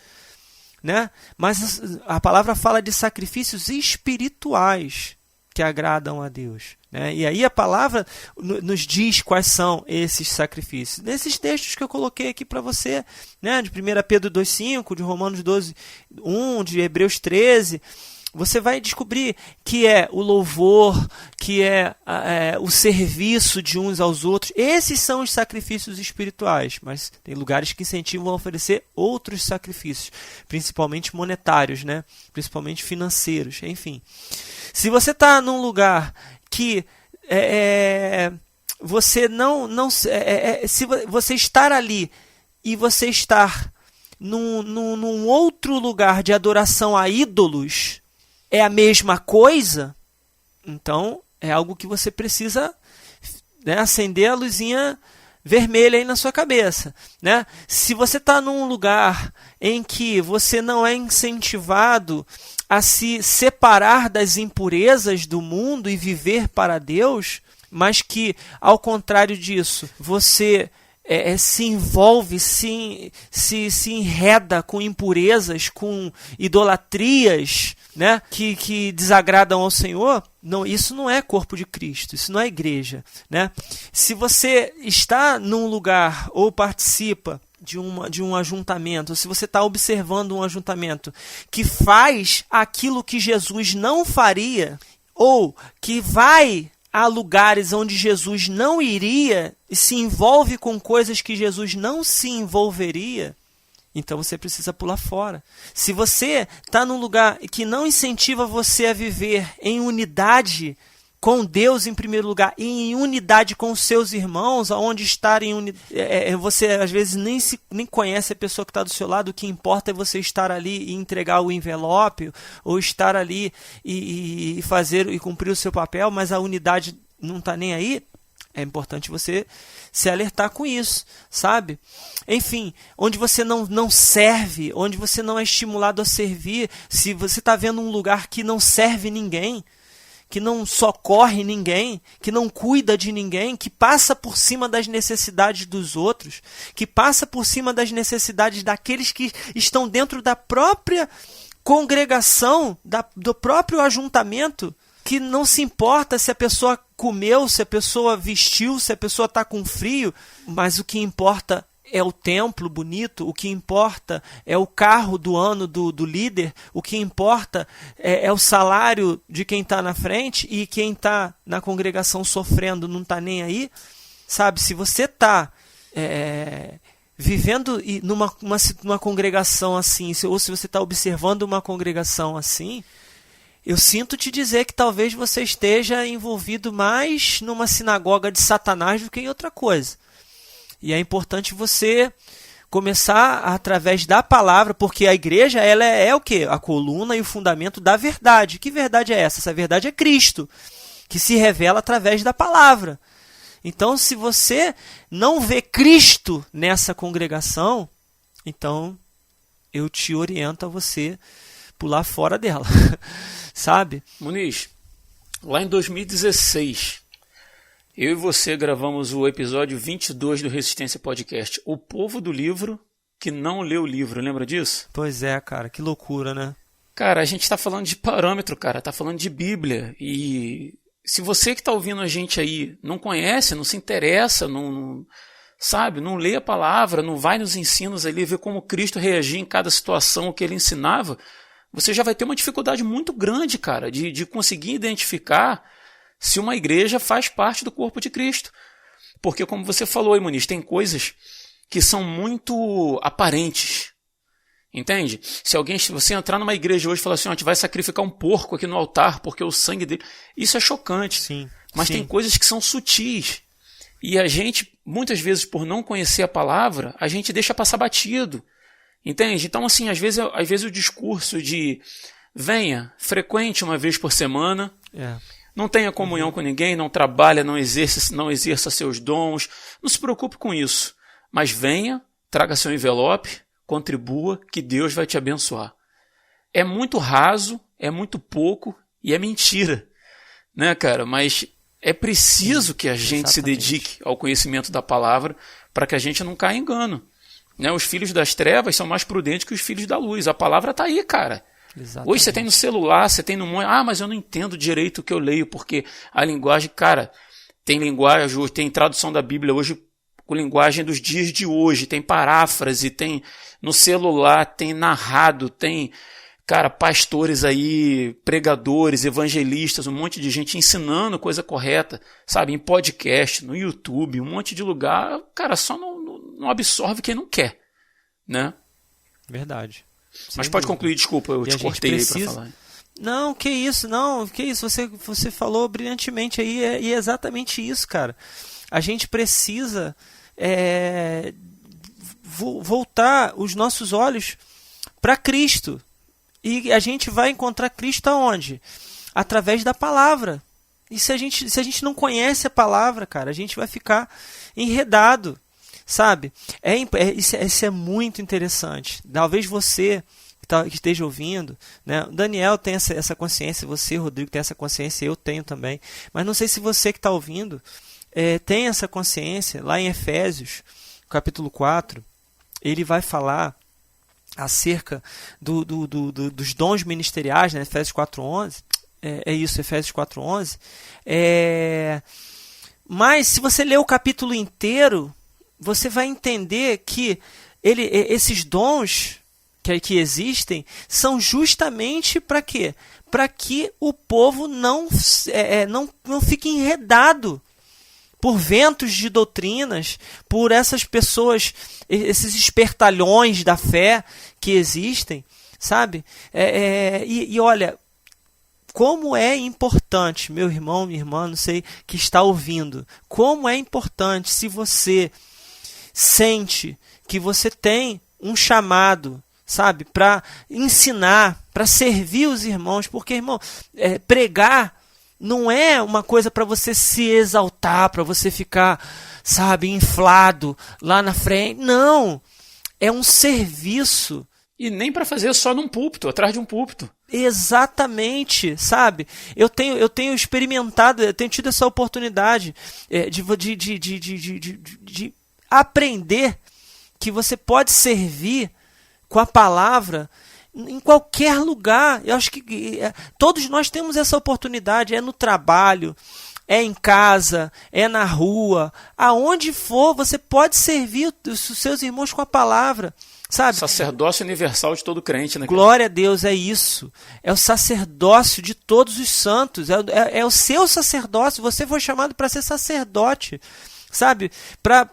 né? Mas a palavra fala de sacrifícios espirituais que agradam a Deus, né? E aí a palavra nos diz quais são esses sacrifícios. Nesses textos que eu coloquei aqui para você, né? De 1 Pedro 2,5, de Romanos 12,1, de Hebreus 13, você vai descobrir que é o louvor, que é o serviço de uns aos outros. Esses são os sacrifícios espirituais, mas tem lugares que incentivam a oferecer outros sacrifícios, principalmente monetários, né? Principalmente financeiros, enfim. Se você está num lugar que você se você estar ali e você estar num outro lugar de adoração a ídolos, é a mesma coisa, então é algo que você precisa, né, acender a luzinha vermelha aí na sua cabeça, né? Se você está num lugar em que você não é incentivado a se separar das impurezas do mundo e viver para Deus, mas que, ao contrário disso, você se envolve, se enreda com impurezas, com idolatrias, né, que desagradam ao Senhor, não, isso não é corpo de Cristo, isso não é igreja, né? Se você está num lugar ou participa de um ajuntamento, se você está observando um ajuntamento que faz aquilo que Jesus não faria, ou que vai a lugares onde Jesus não iria e se envolve com coisas que Jesus não se envolveria, então você precisa pular fora. Se você está num lugar que não incentiva você a viver em unidade com Deus em primeiro lugar, e em unidade com os seus irmãos, aonde estar em unidade, você às vezes nem conhece a pessoa que está do seu lado, o que importa é você estar ali e entregar o envelope, ou estar ali e fazer e cumprir o seu papel, mas a unidade não está nem aí. É importante você se alertar com isso, sabe? Enfim, onde você não serve, onde você não é estimulado a servir, se você está vendo um lugar que não serve ninguém, que não socorre ninguém, que não cuida de ninguém, que passa por cima das necessidades dos outros, que passa por cima das necessidades daqueles que estão dentro da própria congregação, do próprio ajuntamento, que não se importa se a pessoa comeu, se a pessoa vestiu, se a pessoa está com frio, mas o que importa é o templo bonito, o que importa é o carro do ano do líder, o que importa é o salário de quem está na frente, e quem está na congregação sofrendo não está nem aí, sabe? Se você está vivendo numa congregação assim, ou se você está observando uma congregação assim, eu sinto te dizer que talvez você esteja envolvido mais numa sinagoga de Satanás do que em outra coisa. E é importante você começar através da palavra, porque a igreja ela é o quê? A coluna e o fundamento da verdade. Que verdade é essa? Essa verdade é Cristo, que se revela através da palavra. Então, se você não vê Cristo nessa congregação, então eu te oriento a você pular fora dela, sabe? Muniz, lá em 2016, eu e você gravamos o episódio 22 do Resistência Podcast, O Povo do Livro que Não Leu o Livro, lembra disso? Pois é, cara, que loucura, né? Cara, a gente está falando de parâmetro, cara, tá falando de Bíblia, e se você que está ouvindo a gente aí não conhece, não se interessa, não sabe, não lê a palavra, não vai nos ensinos ali, ver como Cristo reagia em cada situação, o que ele ensinava, você já vai ter uma dificuldade muito grande, cara, de conseguir identificar se uma igreja faz parte do corpo de Cristo. Porque, como você falou aí, Muniz, tem coisas que são muito aparentes. Entende? Se você entrar numa igreja hoje e falar assim, a gente vai sacrificar um porco aqui no altar porque o sangue dele... Isso é chocante. Sim, mas sim. Tem coisas que são sutis. E a gente, muitas vezes, por não conhecer a palavra, a gente deixa passar batido. Entende? Então, assim, às vezes o discurso de venha, frequente uma vez por semana, não tenha comunhão com ninguém, não trabalha, não exerça seus dons, não se preocupe com isso. Mas venha, traga seu envelope, contribua, que Deus vai te abençoar. É muito raso, é muito pouco e é mentira, né, cara? Mas é preciso que a gente se dedique ao conhecimento da palavra para que a gente não caia em engano. Né? Os filhos das trevas são mais prudentes que os filhos da luz. A palavra está aí, cara. Exatamente. Hoje você tem no celular, você tem no... mas eu não entendo direito o que eu leio, porque a linguagem, cara, tem linguagem, tem tradução da Bíblia hoje com linguagem dos dias de hoje, tem paráfrase, tem no celular, tem narrado, tem, cara, pastores aí, pregadores, evangelistas, um monte de gente ensinando coisa correta, sabe, em podcast, no YouTube, um monte de lugar, cara, só não absorve quem não quer, né? Verdade. Mas pode concluir, desculpa, eu te cortei aí pra falar. Não, que isso, você falou brilhantemente aí, e é exatamente isso, cara. A gente precisa voltar os nossos olhos para Cristo. E a gente vai encontrar Cristo aonde? Através da palavra. E se a gente não conhece a palavra, cara, a gente vai ficar enredado, sabe? Isso é muito interessante. Talvez você que esteja ouvindo, né? O Daniel tem essa consciência, você, Rodrigo, tem essa consciência, eu tenho também. Mas não sei se você que está ouvindo tem essa consciência. Lá em Efésios, capítulo 4, ele vai falar acerca dos dons ministeriais, né? Efésios 4:11. Efésios 4:11. Mas se você ler o capítulo inteiro, você vai entender que esses dons que existem são justamente para quê? Para que o povo não fique enredado por ventos de doutrinas, por essas pessoas, esses espertalhões da fé que existem, sabe? E olha, como é importante, meu irmão, minha irmã, não sei, que está ouvindo, como é importante se você sente que você tem um chamado, sabe, para ensinar, para servir os irmãos, porque, irmão, pregar não é uma coisa para você se exaltar, para você ficar, sabe, inflado lá na frente. Não, é um serviço. E nem para fazer só num púlpito, atrás de um púlpito. Exatamente, sabe? Eu tenho experimentado, eu tenho tido essa oportunidade de aprender que você pode servir com a palavra em qualquer lugar. Eu acho que todos nós temos essa oportunidade, no trabalho, em casa, na rua, aonde for, você pode servir os seus irmãos com a palavra, sabe? Sacerdócio universal de todo crente, né? Glória a Deus, é isso. É o sacerdócio de todos os santos, é o seu sacerdócio. Você foi chamado para ser sacerdote, sabe? Para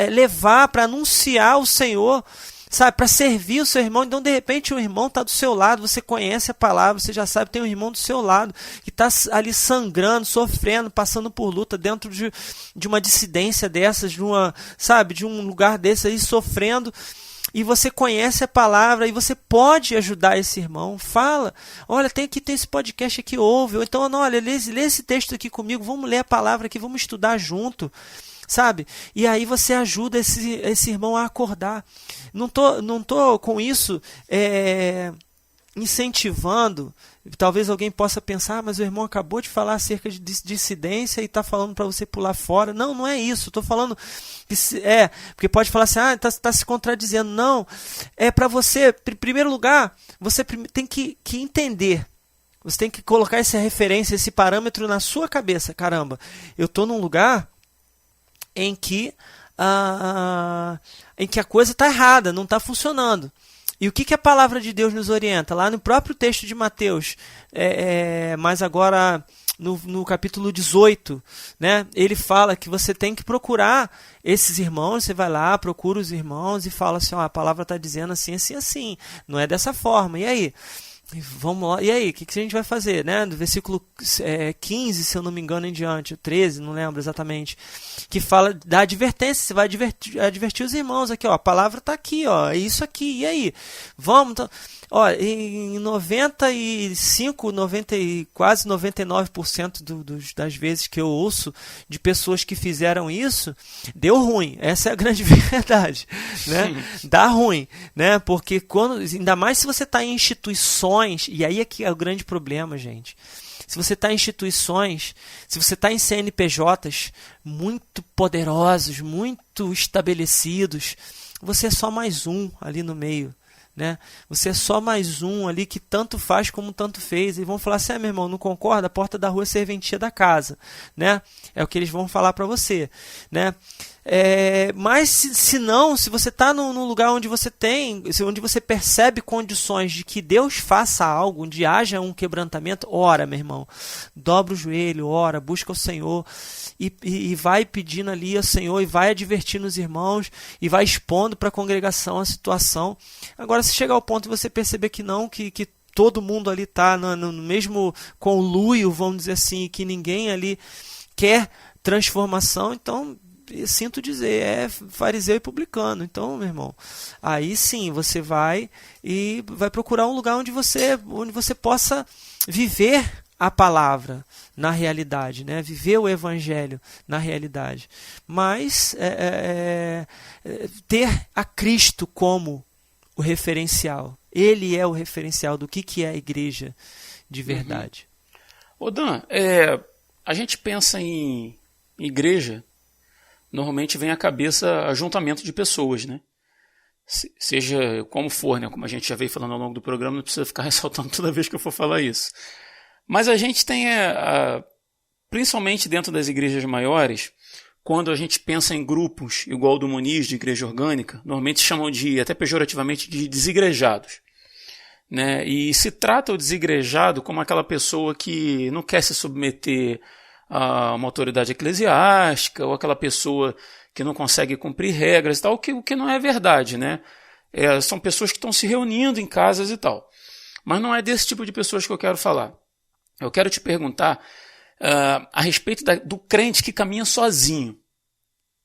levar, para anunciar o Senhor, sabe, para servir o seu irmão. Então, de repente, o irmão está do seu lado, você conhece a palavra, você já sabe, tem um irmão do seu lado que está ali sangrando, sofrendo, passando por luta dentro de uma dissidência dessas, de um lugar desse aí, sofrendo, e você conhece a palavra e você pode ajudar esse irmão. Fala, olha, tem esse podcast aqui, ouve, ou então, não, olha, lê esse texto aqui comigo, vamos ler a palavra aqui, vamos estudar junto, sabe? E aí você ajuda esse irmão a acordar. Não tô com isso incentivando. Talvez alguém possa pensar, mas o irmão acabou de falar acerca de dissidência e está falando para você pular fora. Não é isso. Estou falando porque pode falar assim, está se contradizendo. Não, é para você, em primeiro lugar, você tem que entender. Você tem que colocar essa referência, esse parâmetro na sua cabeça. Caramba, eu estou num lugar em que a coisa está errada, não está funcionando. E o que a palavra de Deus nos orienta? Lá no próprio texto de Mateus, mas agora no capítulo 18, né, ele fala que você tem que procurar esses irmãos. Você vai lá, procura os irmãos e fala assim, a palavra está dizendo assim, assim, assim, não é dessa forma, e aí? Vamos lá, e aí, o que a gente vai fazer, né? Do versículo 15, se eu não me engano, em diante, 13, não lembro exatamente, que fala da advertência. Você vai advertir os irmãos aqui, a palavra está aqui, é isso aqui, e aí? Vamos, então, em 95, 90 e quase 99% das vezes que eu ouço de pessoas que fizeram isso, deu ruim. Essa é a grande verdade, né? Dá ruim, né? Porque ainda mais se você está em instituições, e aí é que é o grande problema, gente. Se você está em instituições, se você está em CNPJs muito poderosos, muito estabelecidos, você é só mais um ali no meio, né? Você é só mais um ali que tanto faz como tanto fez. E vão falar assim, meu irmão, não concorda? A porta da rua é serventia da casa, né? É o que eles vão falar para você, né? Mas se não, se você está num lugar onde você onde você percebe condições de que Deus faça algo, onde haja um quebrantamento, ora, meu irmão, dobra o joelho, ora, busca o Senhor e vai pedindo ali ao Senhor e vai advertindo os irmãos e vai expondo para a congregação a situação. Agora, se chegar ao ponto de você perceber que não, que todo mundo ali está no mesmo conluio, vamos dizer assim, que ninguém ali quer transformação, então sinto dizer, é fariseu e publicano. Então, meu irmão, aí sim você vai e vai procurar um lugar onde você possa viver a palavra na realidade, né? Viver o evangelho na realidade, mas ter a Cristo como o referencial. Ele é o referencial do que é a igreja de verdade. Ô Dan, a gente pensa em igreja, normalmente vem à cabeça ajuntamento de pessoas, né? Seja como for, né? Como a gente já veio falando ao longo do programa, não precisa ficar ressaltando toda vez que eu for falar isso. Mas a gente tem, principalmente dentro das igrejas maiores, quando a gente pensa em grupos, igual o do Muniz, de igreja orgânica, normalmente chamam até pejorativamente, de desigrejados, né? E se trata o desigrejado como aquela pessoa que não quer se submeter a uma autoridade eclesiástica, ou aquela pessoa que não consegue cumprir regras e tal, o que não é verdade, né? São pessoas que estão se reunindo em casas e tal. Mas não é desse tipo de pessoas que eu quero falar. Eu quero te perguntar a respeito do crente que caminha sozinho.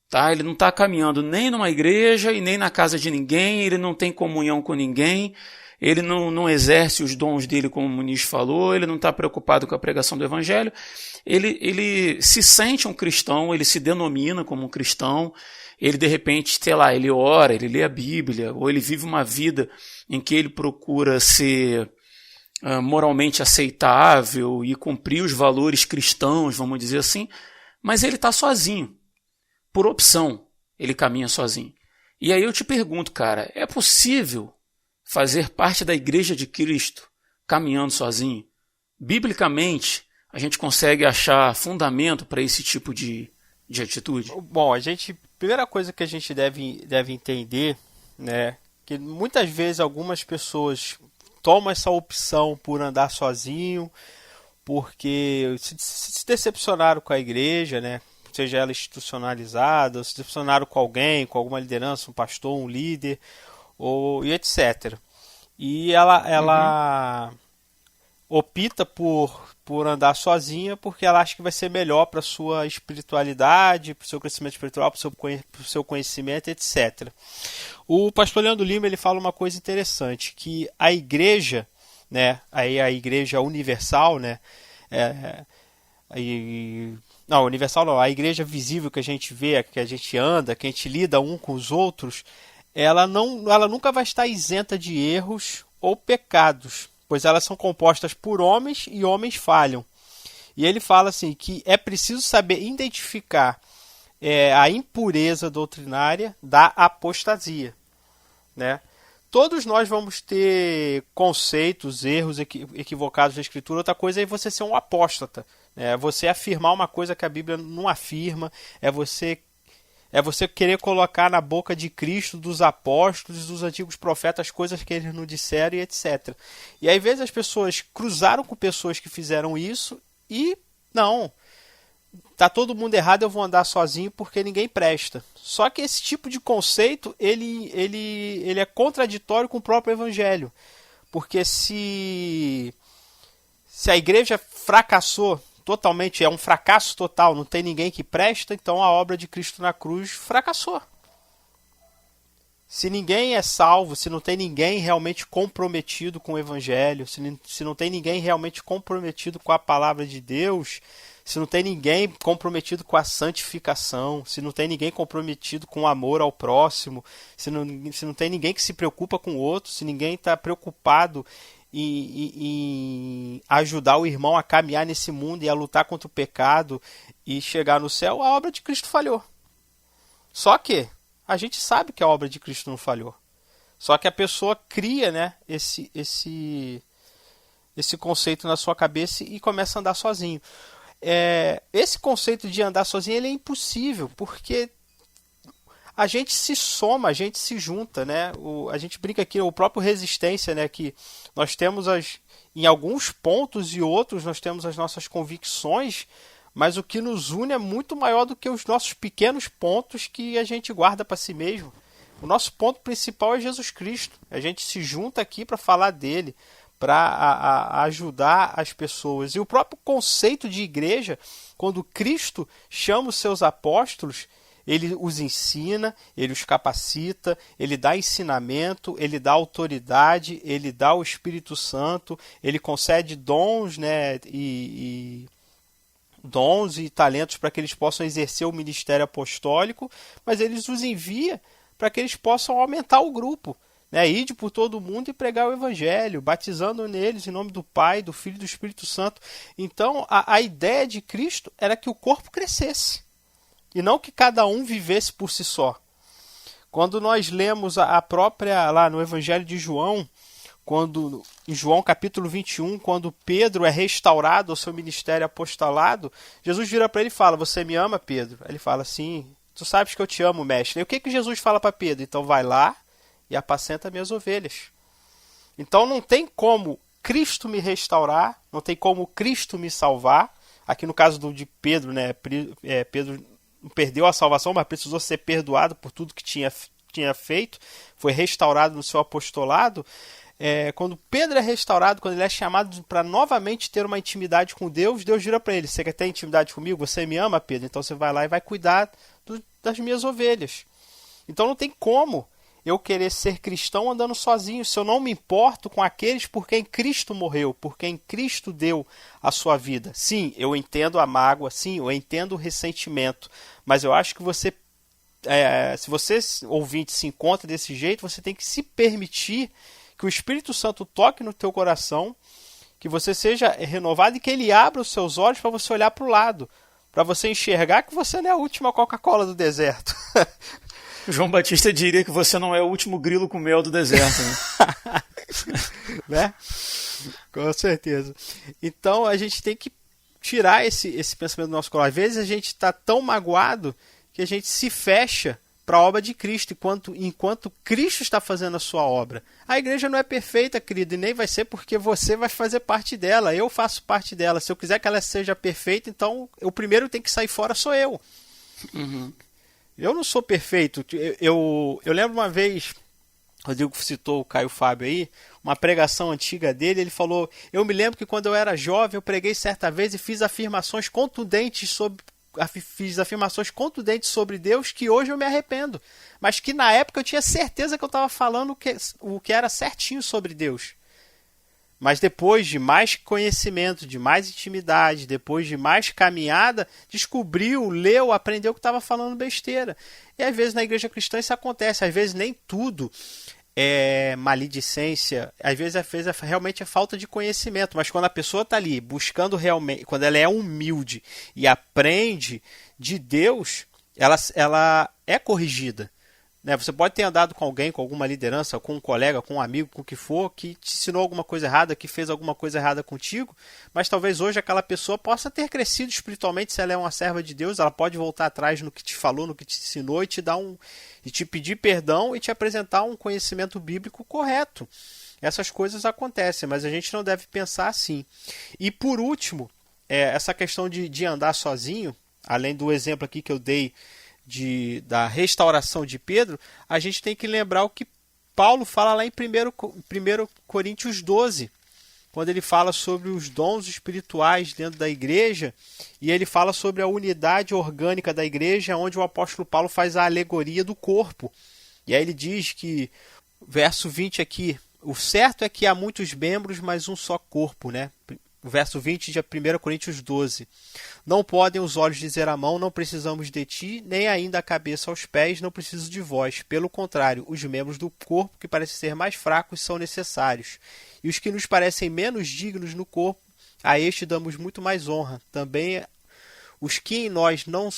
Tá? Ele não está caminhando nem numa igreja e nem na casa de ninguém, ele não tem comunhão com ninguém, ele não exerce os dons dele, como o Muniz falou, ele não está preocupado com a pregação do evangelho, ele se sente um cristão, ele se denomina como um cristão, ele de repente, sei lá, ele ora, ele lê a Bíblia, ou ele vive uma vida em que ele procura ser moralmente aceitável e cumprir os valores cristãos, vamos dizer assim, mas ele está sozinho, por opção, ele caminha sozinho. E aí eu te pergunto, cara, é possível fazer parte da igreja de Cristo caminhando sozinho? Biblicamente, a gente consegue achar fundamento para esse tipo de atitude? Bom, primeira coisa que a gente deve entender, né, que muitas vezes algumas pessoas tomam essa opção por andar sozinho, porque se decepcionaram com a igreja, né, seja ela institucionalizada, ou se decepcionaram com alguém, com alguma liderança, um pastor, um líder, e etc. E ela opta por andar sozinha porque ela acha que vai ser melhor para a sua espiritualidade, para o seu crescimento espiritual, para o seu conhecimento, etc. O pastor Leandro Lima ele fala uma coisa interessante, que a igreja, né, aí a igreja universal, né, universal não, a igreja visível que a gente vê, que a gente anda, que a gente lida um com os outros, ela nunca vai estar isenta de erros ou pecados, pois elas são compostas por homens e homens falham. E ele fala assim que é preciso saber identificar a impureza doutrinária da apostasia, né? Todos nós vamos ter conceitos, erros equivocados da Escritura. Outra coisa é você ser um apóstata, né? Você afirmar uma coisa que a Bíblia não afirma, é você É você querer colocar na boca de Cristo, dos apóstolos, dos antigos profetas, coisas que eles não disseram e etc. E às vezes as pessoas cruzaram com pessoas que fizeram isso e não, tá todo mundo errado, eu vou andar sozinho porque ninguém presta. Só que esse tipo de conceito, ele é contraditório com o próprio evangelho. Porque se a igreja fracassou totalmente, é um fracasso total, não tem ninguém que presta, então a obra de Cristo na cruz fracassou. Se ninguém é salvo, se não tem ninguém realmente comprometido com o evangelho, se não tem ninguém realmente comprometido com a palavra de Deus, se não tem ninguém comprometido com a santificação, se não tem ninguém comprometido com o amor ao próximo, se não tem ninguém que se preocupa com o outro, se ninguém está preocupado em ajudar o irmão a caminhar nesse mundo e a lutar contra o pecado e chegar no céu, a obra de Cristo falhou. Só que a gente sabe que a obra de Cristo não falhou. Só que a pessoa cria, né, esse conceito na sua cabeça e começa a andar sozinho. Esse conceito de andar sozinho ele é impossível, porque a gente se soma, a gente se junta, né? A gente brinca aqui, o próprio Resistência, né? Que nós temos em alguns pontos e outros nós temos as nossas convicções, mas o que nos une é muito maior do que os nossos pequenos pontos que a gente guarda para si mesmo. O nosso ponto principal é Jesus Cristo. A gente se junta aqui para falar dele, para ajudar as pessoas. E o próprio conceito de igreja, quando Cristo chama os seus apóstolos, ele os ensina, ele os capacita, ele dá ensinamento, ele dá autoridade, ele dá o Espírito Santo, ele concede dons, né, dons e talentos para que eles possam exercer o ministério apostólico, mas ele os envia para que eles possam aumentar o grupo, né, ide por todo mundo e pregar o evangelho, batizando neles em nome do Pai, do Filho e do Espírito Santo. Então a ideia de Cristo era que o corpo crescesse e não que cada um vivesse por si só. Quando nós lemos a própria, lá no Evangelho de João, em João capítulo 21, quando Pedro é restaurado ao seu ministério apostolado, Jesus vira para ele e fala: você me ama, Pedro? Ele fala: sim, tu sabes que eu te amo, mestre. E o que Jesus fala para Pedro? Então vai lá e apacenta minhas ovelhas. Então não tem como Cristo me restaurar, não tem como Cristo me salvar. Aqui no caso de Pedro, né, Pedro perdeu a salvação, mas precisou ser perdoado por tudo que tinha feito, foi restaurado no seu apostolado. Quando Pedro é restaurado, quando ele é chamado para novamente ter uma intimidade com Deus, Deus vira para ele: você quer ter intimidade comigo? Você me ama, Pedro? Então você vai lá e vai cuidar das minhas ovelhas. Então não tem como eu querer ser cristão andando sozinho, se eu não me importo com aqueles por quem Cristo morreu, por quem Cristo deu a sua vida. Sim, eu entendo a mágoa, sim, eu entendo o ressentimento, mas eu acho que você, se você, ouvinte, se encontra desse jeito, você tem que se permitir que o Espírito Santo toque no teu coração, que você seja renovado e que ele abra os seus olhos para você olhar para o lado, para você enxergar que você não é a última Coca-Cola do deserto. João Batista diria que você não é o último grilo com mel do deserto, né? Né? Com certeza. Então a gente tem que tirar esse pensamento do nosso coração. Às vezes a gente está tão magoado que a gente se fecha para a obra de Cristo, enquanto Cristo está fazendo a sua obra. A igreja não é perfeita, querido, e nem vai ser, porque você vai fazer parte dela, eu faço parte dela. Se eu quiser que ela seja perfeita, então o primeiro tem que sair fora sou eu. Uhum. Eu não sou perfeito. Eu lembro uma vez, o Rodrigo citou o Caio Fábio aí, uma pregação antiga dele, ele falou: eu me lembro que quando eu era jovem, eu preguei certa vez e fiz afirmações contundentes sobre Deus que hoje eu me arrependo. Mas que na época eu tinha certeza que eu estava falando o que era certinho sobre Deus. Mas depois de mais conhecimento, de mais intimidade, depois de mais caminhada, descobriu, leu, aprendeu que estava falando besteira. E às vezes na igreja cristã isso acontece. Às vezes nem tudo é maledicência. Às vezes realmente é falta de conhecimento. Mas quando a pessoa está ali buscando realmente, quando ela é humilde e aprende de Deus, ela é corrigida. né? Você pode ter andado com alguém, com alguma liderança, com um colega, com um amigo, com o que for, que te ensinou alguma coisa errada, que fez alguma coisa errada contigo, mas talvez hoje aquela pessoa possa ter crescido espiritualmente. Se ela é uma serva de Deus, ela pode voltar atrás no que te falou, no que te ensinou, e te pedir perdão e te apresentar um conhecimento bíblico correto. Essas coisas acontecem, mas a gente não deve pensar assim. E por último, essa questão de andar sozinho, além do exemplo aqui que eu dei da restauração de Pedro, a gente tem que lembrar o que Paulo fala lá em 1 Coríntios 12, quando ele fala sobre os dons espirituais dentro da igreja, e ele fala sobre a unidade orgânica da igreja, onde o apóstolo Paulo faz a alegoria do corpo. E aí ele diz que, verso 20 aqui, o certo é que há muitos membros, mas um só corpo, né? O verso 20 de 1 Coríntios 12. Não podem os olhos dizer à mão, não precisamos de ti, nem ainda a cabeça aos pés, não preciso de vós. Pelo contrário, os membros do corpo, que parecem ser mais fracos, são necessários. E os que nos parecem menos dignos no corpo, a este damos muito mais honra. Também os que em nós não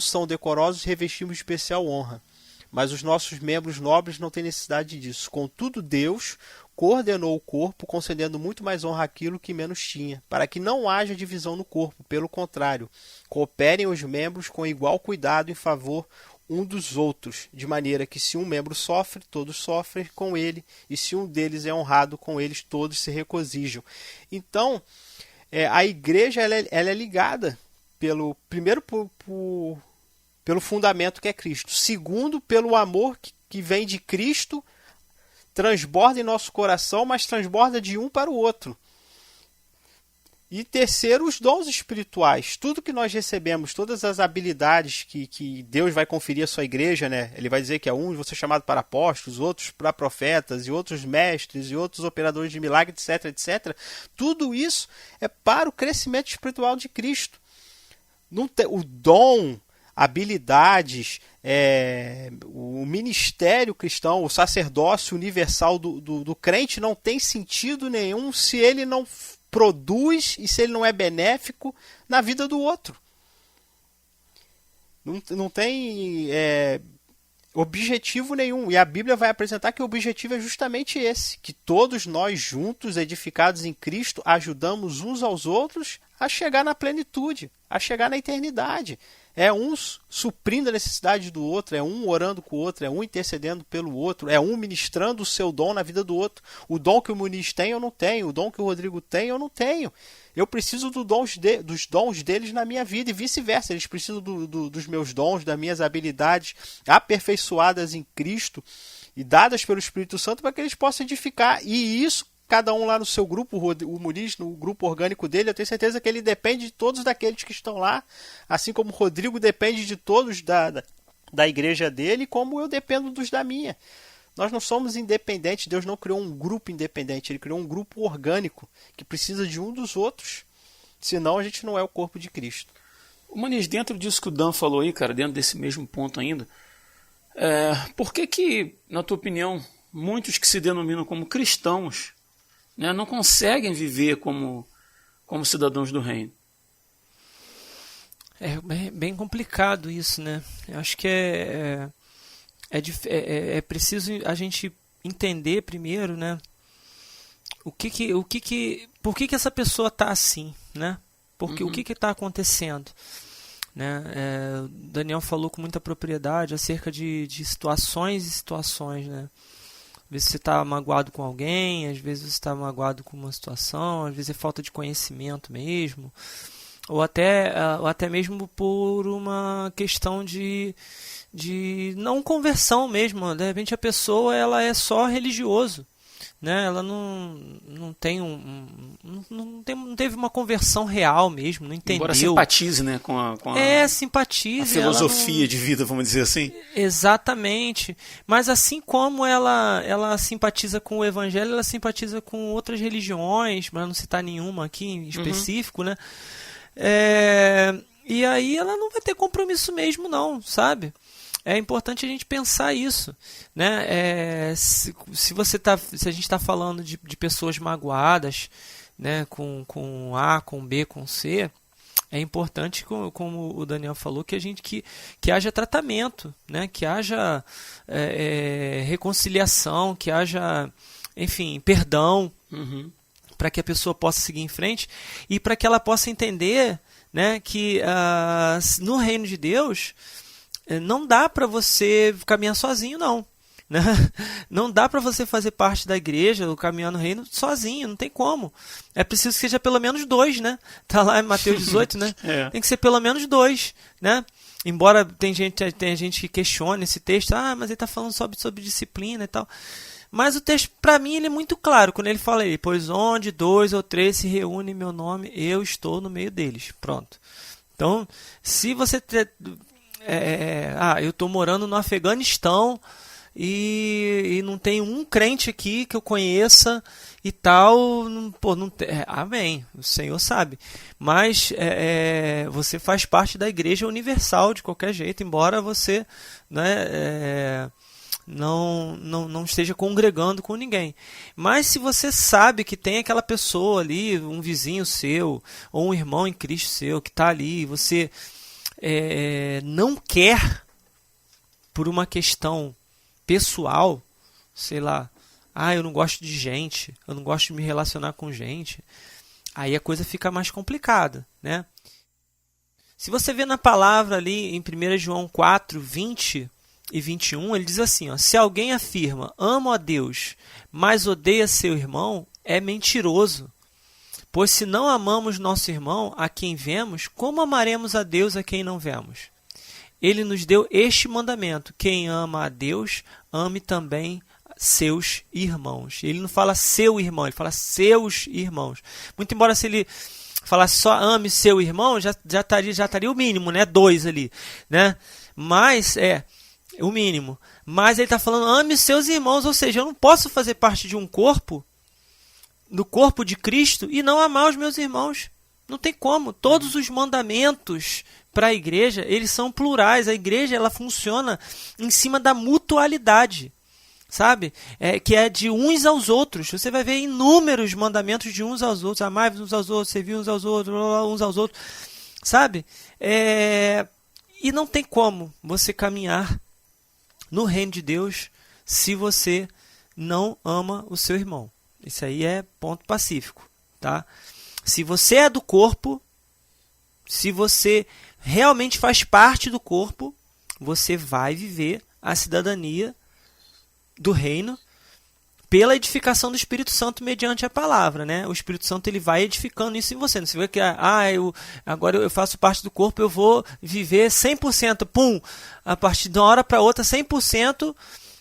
são decorosos, revestimos especial honra. Mas os nossos membros nobres não têm necessidade disso. Contudo, Deus coordenou o corpo, concedendo muito mais honra àquilo que menos tinha, para que não haja divisão no corpo. Pelo contrário, cooperem os membros com igual cuidado em favor um dos outros, de maneira que se um membro sofre, todos sofrem com ele, e se um deles é honrado, com eles todos se regozijam. Então, a igreja ela é ligada primeiro pelo fundamento que é Cristo, segundo pelo amor que vem de Cristo, transborda em nosso coração, mas transborda de um para o outro. E terceiro, os dons espirituais. Tudo que nós recebemos, todas as habilidades que Deus vai conferir à sua igreja, né? Ele vai dizer que uns vão ser chamados para apóstolos, outros para profetas, e outros mestres, e outros operadores de milagre, etc, etc. Tudo isso é para o crescimento espiritual de Cristo. O dom, habilidades, o ministério cristão, o sacerdócio universal do crente não tem sentido nenhum se ele não produz e se ele não é benéfico na vida do outro. Não tem objetivo nenhum. E a Bíblia vai apresentar que o objetivo é justamente esse, que todos nós juntos, edificados em Cristo, ajudamos uns aos outros a chegar na plenitude, a chegar na eternidade. É um suprindo a necessidade do outro, é um orando com o outro, é um intercedendo pelo outro, é um ministrando o seu dom na vida do outro. O dom que o Muniz tem, eu não tenho. O dom que o Rodrigo tem, eu não tenho. Eu preciso dos dons deles na minha vida e vice-versa. Eles precisam dos meus dons, das minhas habilidades aperfeiçoadas em Cristo e dadas pelo Espírito Santo para que eles possam edificar. E isso, cada um lá no seu grupo, o Muniz no grupo orgânico dele, eu tenho certeza que ele depende de todos daqueles que estão lá, assim como o Rodrigo depende de todos da igreja dele, como eu dependo dos da minha. Nós não somos independentes, Deus não criou um grupo independente, Ele criou um grupo orgânico que precisa de um dos outros, senão a gente não é o corpo de Cristo. O Muniz, dentro disso que o Dan falou aí, cara, dentro desse mesmo ponto ainda, por que, na tua opinião, muitos que se denominam como cristãos, né, não conseguem viver como cidadãos do reino? É bem complicado isso, né? Eu acho que é preciso a gente entender primeiro, né? Por que essa pessoa está assim, né? O que está acontecendo, né? O Daniel falou com muita propriedade acerca de situações e situações, né? Às vezes você está magoado com alguém, às vezes você está magoado com uma situação, às vezes é falta de conhecimento mesmo, ou até mesmo por uma questão de não conversão mesmo. De repente a pessoa ela é só religioso, né? Ela não teve uma conversão real mesmo, não entendeu. Embora simpatize, né, com a simpatize, a filosofia de vida, vamos dizer assim. Exatamente. Mas assim como ela simpatiza com o evangelho, ela simpatiza com outras religiões, para não citar nenhuma aqui em específico, né? E aí ela não vai ter compromisso mesmo não, sabe? É importante a gente pensar isso, né? Se a gente está falando de pessoas magoadas, né, com A, com B, com C, é importante, como o Daniel falou, que haja tratamento, né? Que haja reconciliação, que haja, enfim, perdão, para que a pessoa possa seguir em frente e para que ela possa entender, né, que no reino de Deus não dá para você caminhar sozinho, não. Né? Não dá para você fazer parte da igreja ou caminhar no reino sozinho, não tem como. É preciso que seja pelo menos 2, né? Tá lá em Mateus 18, né? Tem que ser pelo menos 2, né? Embora tem gente que questione esse texto, mas ele está falando sobre disciplina e tal. Mas o texto, para mim, ele é muito claro quando ele fala aí, pois onde 2 ou 3 se reúnem em meu nome, eu estou no meio deles. Pronto. Então, se você eu estou morando no Afeganistão e não tem um crente aqui que eu conheça e tal, amém, o Senhor sabe, mas você faz parte da igreja universal de qualquer jeito, embora você, né, não esteja congregando com ninguém. Mas se você sabe que tem aquela pessoa ali, um vizinho seu ou um irmão em Cristo seu que está ali, e você não quer, por uma questão pessoal, sei lá, eu não gosto de gente, eu não gosto de me relacionar com gente, aí a coisa fica mais complicada, né? Se você vê na palavra ali em 1 João 4, 20 e 21, ele diz assim, se alguém afirma, amo a Deus, mas odeia seu irmão, é mentiroso. Pois se não amamos nosso irmão, a quem vemos, como amaremos a Deus a quem não vemos? Ele nos deu este mandamento, quem ama a Deus, ame também seus irmãos. Ele não fala seu irmão, ele fala seus irmãos. Muito embora se ele falasse só ame seu irmão, já estaria o mínimo, né? 2 ali, né? Mas o mínimo. Mas ele está falando ame seus irmãos, ou seja, eu não posso fazer parte de um corpo, do corpo de Cristo, e não amar os meus irmãos. Não tem como. Todos os mandamentos para a igreja, eles são plurais. A igreja, ela funciona em cima da mutualidade, sabe? Que é de uns aos outros. Você vai ver inúmeros mandamentos de uns aos outros. Amai uns aos outros, servir uns aos outros, sabe? E não tem como você caminhar no reino de Deus se você não ama o seu irmão. Isso aí é ponto pacífico, tá? Se você é do corpo, se você realmente faz parte do corpo, você vai viver a cidadania do reino pela edificação do Espírito Santo mediante a palavra, né? O Espírito Santo ele vai edificando isso em você. Não se vê que agora eu faço parte do corpo, eu vou viver 100%, a partir de uma hora para outra, 100%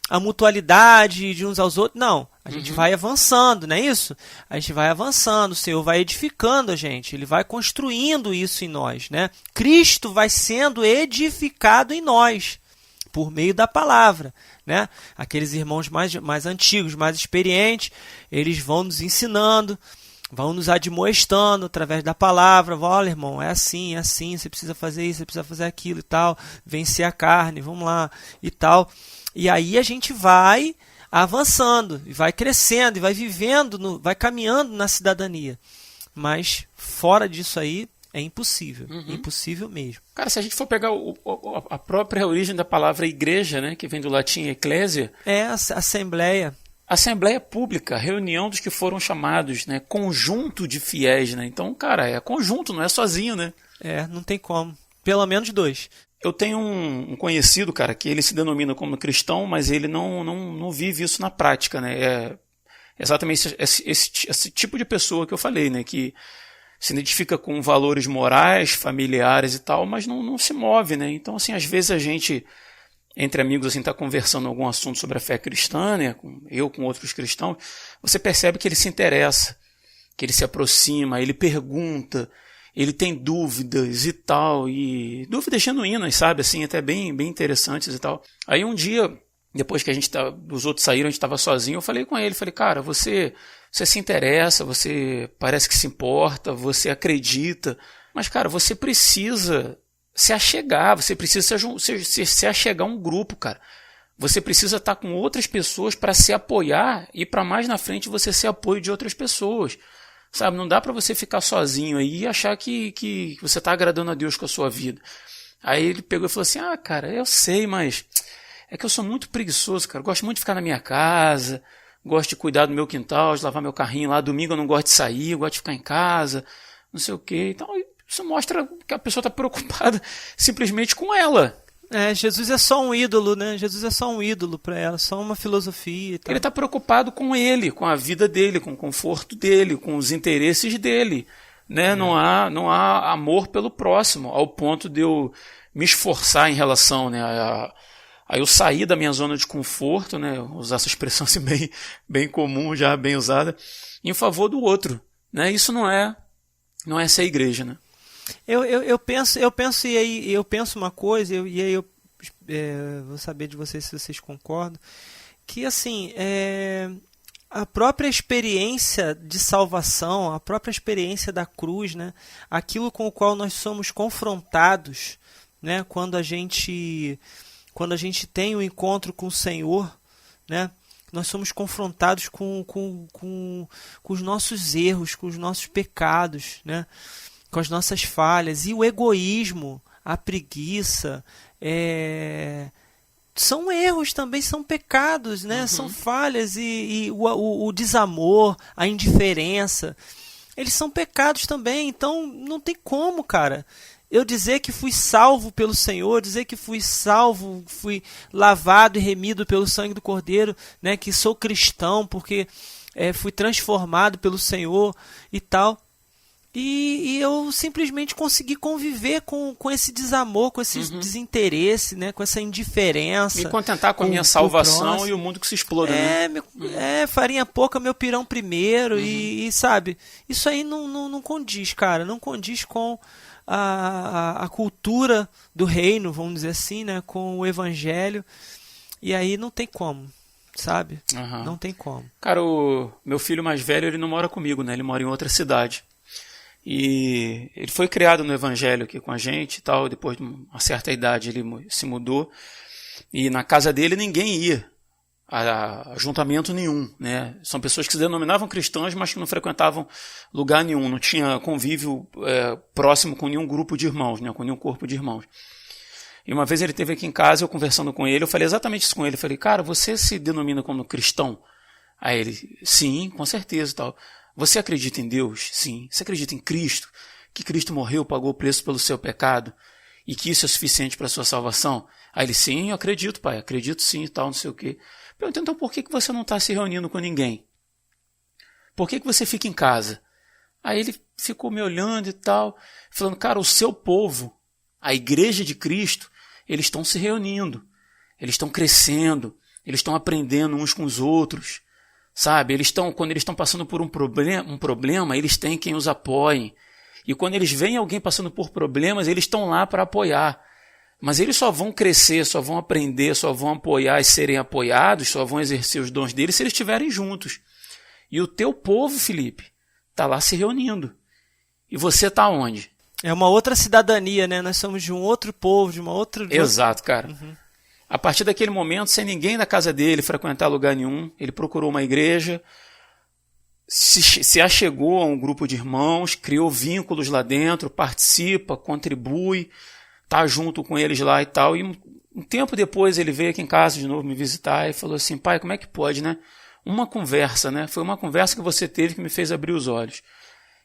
a mutualidade de uns aos outros. Não, a gente vai avançando, não é isso? A gente vai avançando, o Senhor vai edificando a gente, Ele vai construindo isso em nós, né? Cristo vai sendo edificado em nós, por meio da palavra, né? Aqueles irmãos mais antigos, mais experientes, eles vão nos ensinando, vão nos admoestando através da palavra. Olha, irmão, é assim, você precisa fazer isso, você precisa fazer aquilo e tal, vencer a carne, vamos lá e tal. E aí a gente vai avançando, e vai crescendo, e vai vivendo, vai caminhando na cidadania. Mas fora disso aí, é impossível. Impossível mesmo. Cara, se a gente for pegar a própria origem da palavra igreja, né, que vem do latim eclésia... Assembleia. Assembleia pública, reunião dos que foram chamados, né, conjunto de fiéis, né? Então, cara, é conjunto, não é sozinho, né? Não tem como. Pelo menos 2. Eu tenho um conhecido, cara, que ele se denomina como cristão, mas ele não vive isso na prática, né? É exatamente esse tipo de pessoa que eu falei, né? Que se identifica com valores morais, familiares e tal, mas não se move, né? Então, assim, às vezes a gente, entre amigos, assim, tá conversando algum assunto sobre a fé cristã, né? Com outros cristãos, você percebe que ele se interessa, que ele se aproxima, ele pergunta, ele tem dúvidas e tal, e dúvidas genuínas, sabe, assim, até bem interessantes e tal. Aí um dia, depois que os outros saíram, a gente estava sozinho, eu falei com ele, cara, você se interessa, você parece que se importa, você acredita, mas, cara, você precisa se achegar, você precisa se achegar a um grupo, cara. Você precisa estar com outras pessoas para se apoiar e para mais na frente você ser apoio de outras pessoas. Sabe, não dá para você ficar sozinho aí e achar que você está agradando a Deus com a sua vida. Aí ele pegou e falou assim, cara, eu sei, mas é que eu sou muito preguiçoso, cara. Eu gosto muito de ficar na minha casa, gosto de cuidar do meu quintal, de lavar meu carrinho lá. Domingo eu não gosto de sair, eu gosto de ficar em casa, não sei o quê. Então isso mostra que a pessoa está preocupada simplesmente com ela. Jesus é só um ídolo, né? Jesus é só um ídolo para ela, só uma filosofia e tal. Ele está preocupado com ele, com a vida dele, com o conforto dele, com os interesses dele, né? Não há amor pelo próximo, ao ponto de eu me esforçar em relação, né, a eu sair da minha zona de conforto, né? Usar essa expressão assim bem comum, já bem usada, em favor do outro, né? Isso não é ser igreja, né? Eu penso e aí eu penso uma coisa e aí eu vou saber de vocês se vocês concordam, que assim a própria experiência de salvação, a própria experiência da cruz, né, aquilo com o qual nós somos confrontados, né, quando a gente tem um encontro com o Senhor, né, nós somos confrontados com os nossos erros, com os nossos pecados, né, com as nossas falhas, e o egoísmo, a preguiça, são erros também, são pecados, né? São falhas, e o desamor, a indiferença, eles são pecados também. Então não tem como, cara, eu dizer que fui salvo pelo Senhor, dizer que fui salvo, fui lavado e remido pelo sangue do Cordeiro, né? Que sou cristão porque fui transformado pelo Senhor e tal. E eu simplesmente consegui conviver com esse desamor, com esse desinteresse, né, com essa indiferença. Me contentar com a minha salvação e o mundo que se exploda. Farinha pouca, meu pirão primeiro. E sabe, isso aí não condiz, cara. Não condiz com a cultura do reino, vamos dizer assim, né, com o evangelho. E aí não tem como, sabe? Não tem como. Cara, o meu filho mais velho, ele não mora comigo, né? Ele mora em outra cidade. E ele foi criado no evangelho aqui com a gente e tal. Depois de uma certa idade ele se mudou, e na casa dele ninguém ia a ajuntamento nenhum, né? São pessoas que se denominavam cristãs, mas que não frequentavam lugar nenhum, não tinha convívio próximo com nenhum grupo de irmãos, né? Com nenhum corpo de irmãos. E uma vez ele esteve aqui em casa, eu conversando com ele, eu falei exatamente isso com ele. Eu falei, cara, você se denomina como cristão? Aí ele, sim, com certeza e tal. Você acredita em Deus? Sim. Você acredita em Cristo? Que Cristo morreu, pagou o preço pelo seu pecado e que isso é suficiente para a sua salvação? Aí ele, sim, eu acredito, pai, acredito sim e tal, não sei o quê. Pergunto, então por que você não está se reunindo com ninguém? Por que você fica em casa? Aí ele ficou me olhando e tal, falando, cara, o seu povo, a igreja de Cristo, eles estão se reunindo, eles estão crescendo, eles estão aprendendo uns com os outros. Sabe, quando eles estão passando por um problema, eles têm quem os apoie. E quando eles veem alguém passando por problemas, eles estão lá para apoiar. Mas eles só vão crescer, só vão aprender, só vão apoiar e serem apoiados, só vão exercer os dons deles se eles estiverem juntos. E o teu povo, Felipe, está lá se reunindo. E você está onde? É uma outra cidadania, né? Nós somos de um outro povo, de uma outra... Exato, cara. A partir daquele momento, sem ninguém na casa dele frequentar lugar nenhum, ele procurou uma igreja, se achegou a um grupo de irmãos, criou vínculos lá dentro, participa, contribui, está junto com eles lá e tal. E um tempo depois ele veio aqui em casa de novo me visitar e falou assim, pai, como é que pode, né? Uma conversa, né? Foi uma conversa que você teve que me fez abrir os olhos.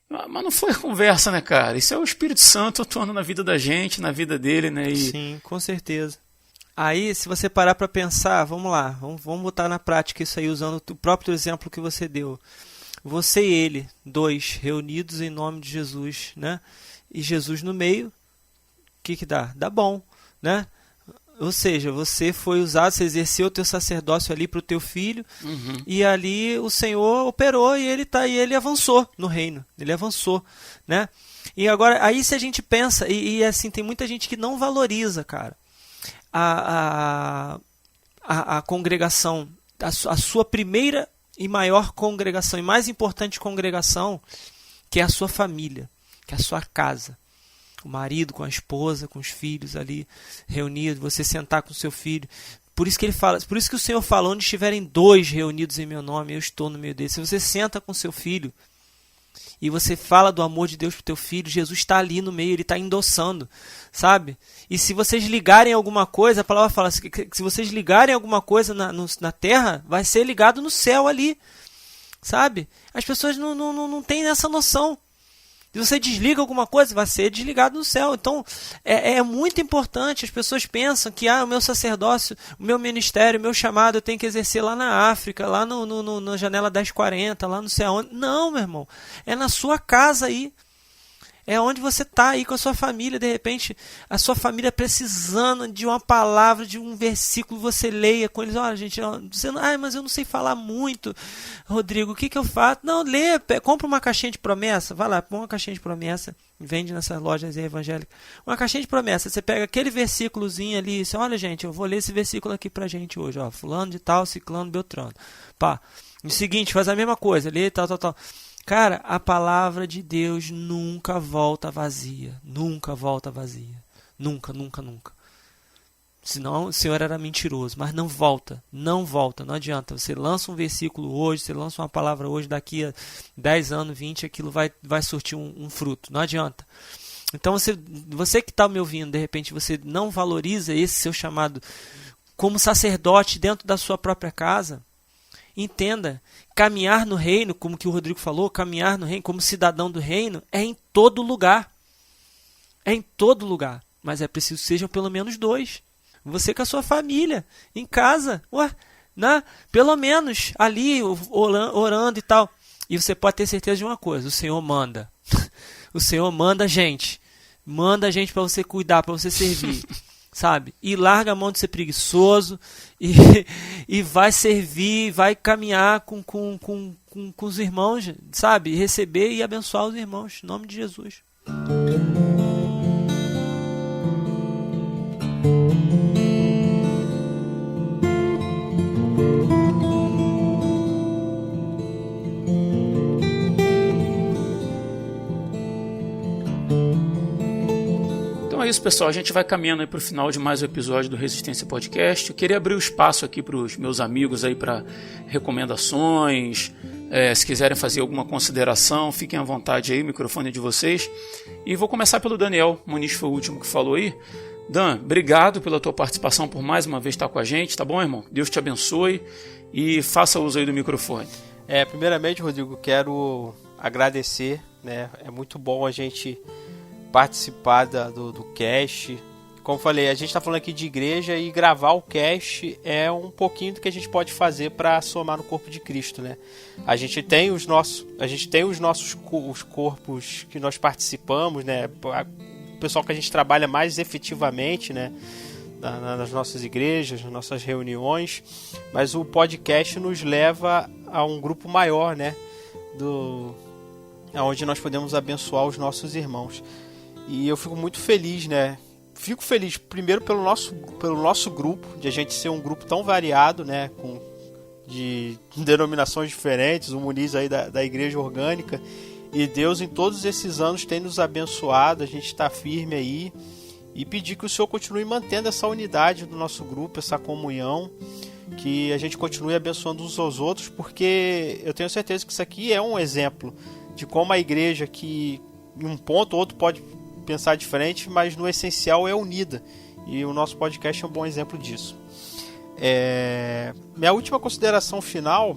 Mas não foi conversa, né, cara? Isso é o Espírito Santo atuando na vida da gente, na vida dele, né? Sim, com certeza. Aí, se você parar para pensar, vamos lá, vamos botar na prática isso aí, usando o próprio exemplo que você deu. Você e ele, dois, reunidos em nome de Jesus, né? E Jesus no meio, o que dá? Dá bom, né? Ou seja, você foi usado, você exerceu o teu sacerdócio ali para o teu filho, e ali o Senhor operou e ele avançou no reino, ele avançou, né? E agora, aí se a gente pensa, e assim, tem muita gente que não valoriza, cara, a congregação, a sua primeira e maior congregação, e mais importante congregação, que é a sua família, que é a sua casa. O marido com a esposa, com os filhos ali reunidos, você sentar com o seu filho. Por isso que ele fala, por isso que o Senhor fala, onde estiverem dois reunidos em meu nome, eu estou no meio deles. Se você senta com seu filho, e você fala do amor de Deus pro teu filho, Jesus está ali no meio, ele está endossando, sabe? E se vocês ligarem alguma coisa, a palavra fala, se vocês ligarem alguma coisa na terra, vai ser ligado no céu ali, sabe? As pessoas não têm essa noção. Se você desliga alguma coisa, vai ser desligado no céu. Então, é muito importante. As pessoas pensam que o meu sacerdócio, o meu ministério, o meu chamado, eu tenho que exercer lá na África, lá na janela 1040, lá não sei aonde. Não, meu irmão. É na sua casa aí. É onde você está aí com a sua família. De repente, a sua família precisando de uma palavra, de um versículo, você leia com eles. Olha, gente, você não, mas eu não sei falar muito, Rodrigo, o que eu faço? Não, lê, compra uma caixinha de promessa. Vai lá, põe uma caixinha de promessa. Vende nessas lojas evangélicas. Uma caixinha de promessa. Você pega aquele versículozinho ali e diz, olha, gente, eu vou ler esse versículo aqui pra gente hoje. Ó, fulano de tal, ciclano, beltrano. Pá. No seguinte, faz a mesma coisa. Lê tal. Cara, a palavra de Deus nunca volta vazia. Nunca volta vazia. Nunca. Senão o Senhor era mentiroso. Mas não volta. Não adianta. Você lança um versículo hoje, você lança uma palavra hoje, daqui a 10 anos, 20, aquilo vai surtir um fruto. Não adianta. Então você que está me ouvindo, de repente você não valoriza esse seu chamado como sacerdote dentro da sua própria casa. Entenda, caminhar no reino, como que o Rodrigo falou, caminhar no reino como cidadão do reino é em todo lugar. É em todo lugar. Mas é preciso que sejam pelo menos 2. Você com a sua família, em casa, pelo menos ali orando e tal. E você pode ter certeza de uma coisa, o Senhor manda. O Senhor manda a gente. Manda a gente para você cuidar, para você servir. Sabe? E larga a mão de ser preguiçoso e vai servir, vai caminhar com os irmãos, sabe? Receber e abençoar os irmãos, em nome de Jesus. Então é isso, pessoal. A gente vai caminhando para o final de mais um episódio do Resistência Podcast. Eu queria abrir o espaço aqui para os meus amigos aí para recomendações. Se quiserem fazer alguma consideração, fiquem à vontade aí, o microfone é de vocês. E vou começar pelo Daniel Muniz, foi o último que falou aí. Dan, obrigado pela tua participação, por mais uma vez estar com a gente, tá bom, irmão? Deus te abençoe e faça uso aí do microfone. Primeiramente, Rodrigo, quero agradecer, né? É muito bom a gente participar do cast. Como falei, a gente está falando aqui de igreja e gravar o cast é um pouquinho do que a gente pode fazer para somar no corpo de Cristo, né? A gente tem os nossos corpos que nós participamos, né? O pessoal que a gente trabalha mais efetivamente, né? Nas nossas igrejas, nas nossas reuniões, mas o podcast nos leva a um grupo maior, né? Onde nós podemos abençoar os nossos irmãos. E eu fico muito feliz, né? Fico feliz primeiro pelo nosso grupo, de a gente ser um grupo tão variado, né? De denominações diferentes, o Muniz aí da Igreja Orgânica. E Deus em todos esses anos tem nos abençoado, a gente está firme aí. E pedir que o Senhor continue mantendo essa unidade do nosso grupo, essa comunhão, que a gente continue abençoando uns aos outros, porque eu tenho certeza que isso aqui é um exemplo de como a igreja, que em um ponto ou outro pode pensar diferente, mas no essencial é unida. E o nosso podcast é um bom exemplo disso. Minha última consideração final,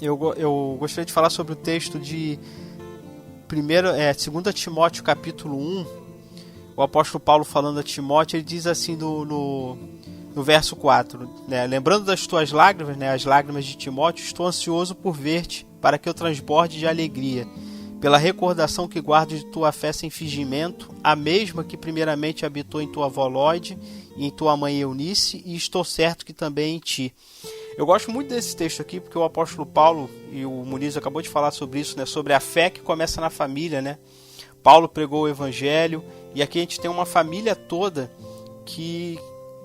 eu gostaria de falar sobre o texto de 2 Timóteo capítulo 1. O apóstolo Paulo falando a Timóteo, ele diz assim no verso 4, né? Lembrando das tuas lágrimas, né, as lágrimas de Timóteo, estou ansioso por ver-te, para que eu transborde de alegria, pela recordação que guardo de tua fé sem fingimento, a mesma que primeiramente habitou em tua avó Lóide e em tua mãe Eunice, e estou certo que também em ti. Eu gosto muito desse texto aqui, porque o apóstolo Paulo, e o Muniz acabou de falar sobre isso, né, sobre a fé que começa na família, né? Paulo pregou o evangelho, e aqui a gente tem uma família toda que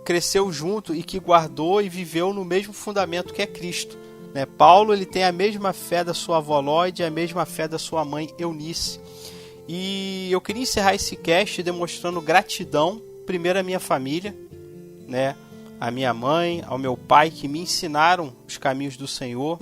cresceu junto e que guardou e viveu no mesmo fundamento que é Cristo, né? Paulo, ele tem a mesma fé da sua avó Lóide e a mesma fé da sua mãe Eunice. E eu queria encerrar esse cast demonstrando gratidão, primeiro à minha família, né? A minha mãe, ao meu pai, que me ensinaram os caminhos do Senhor,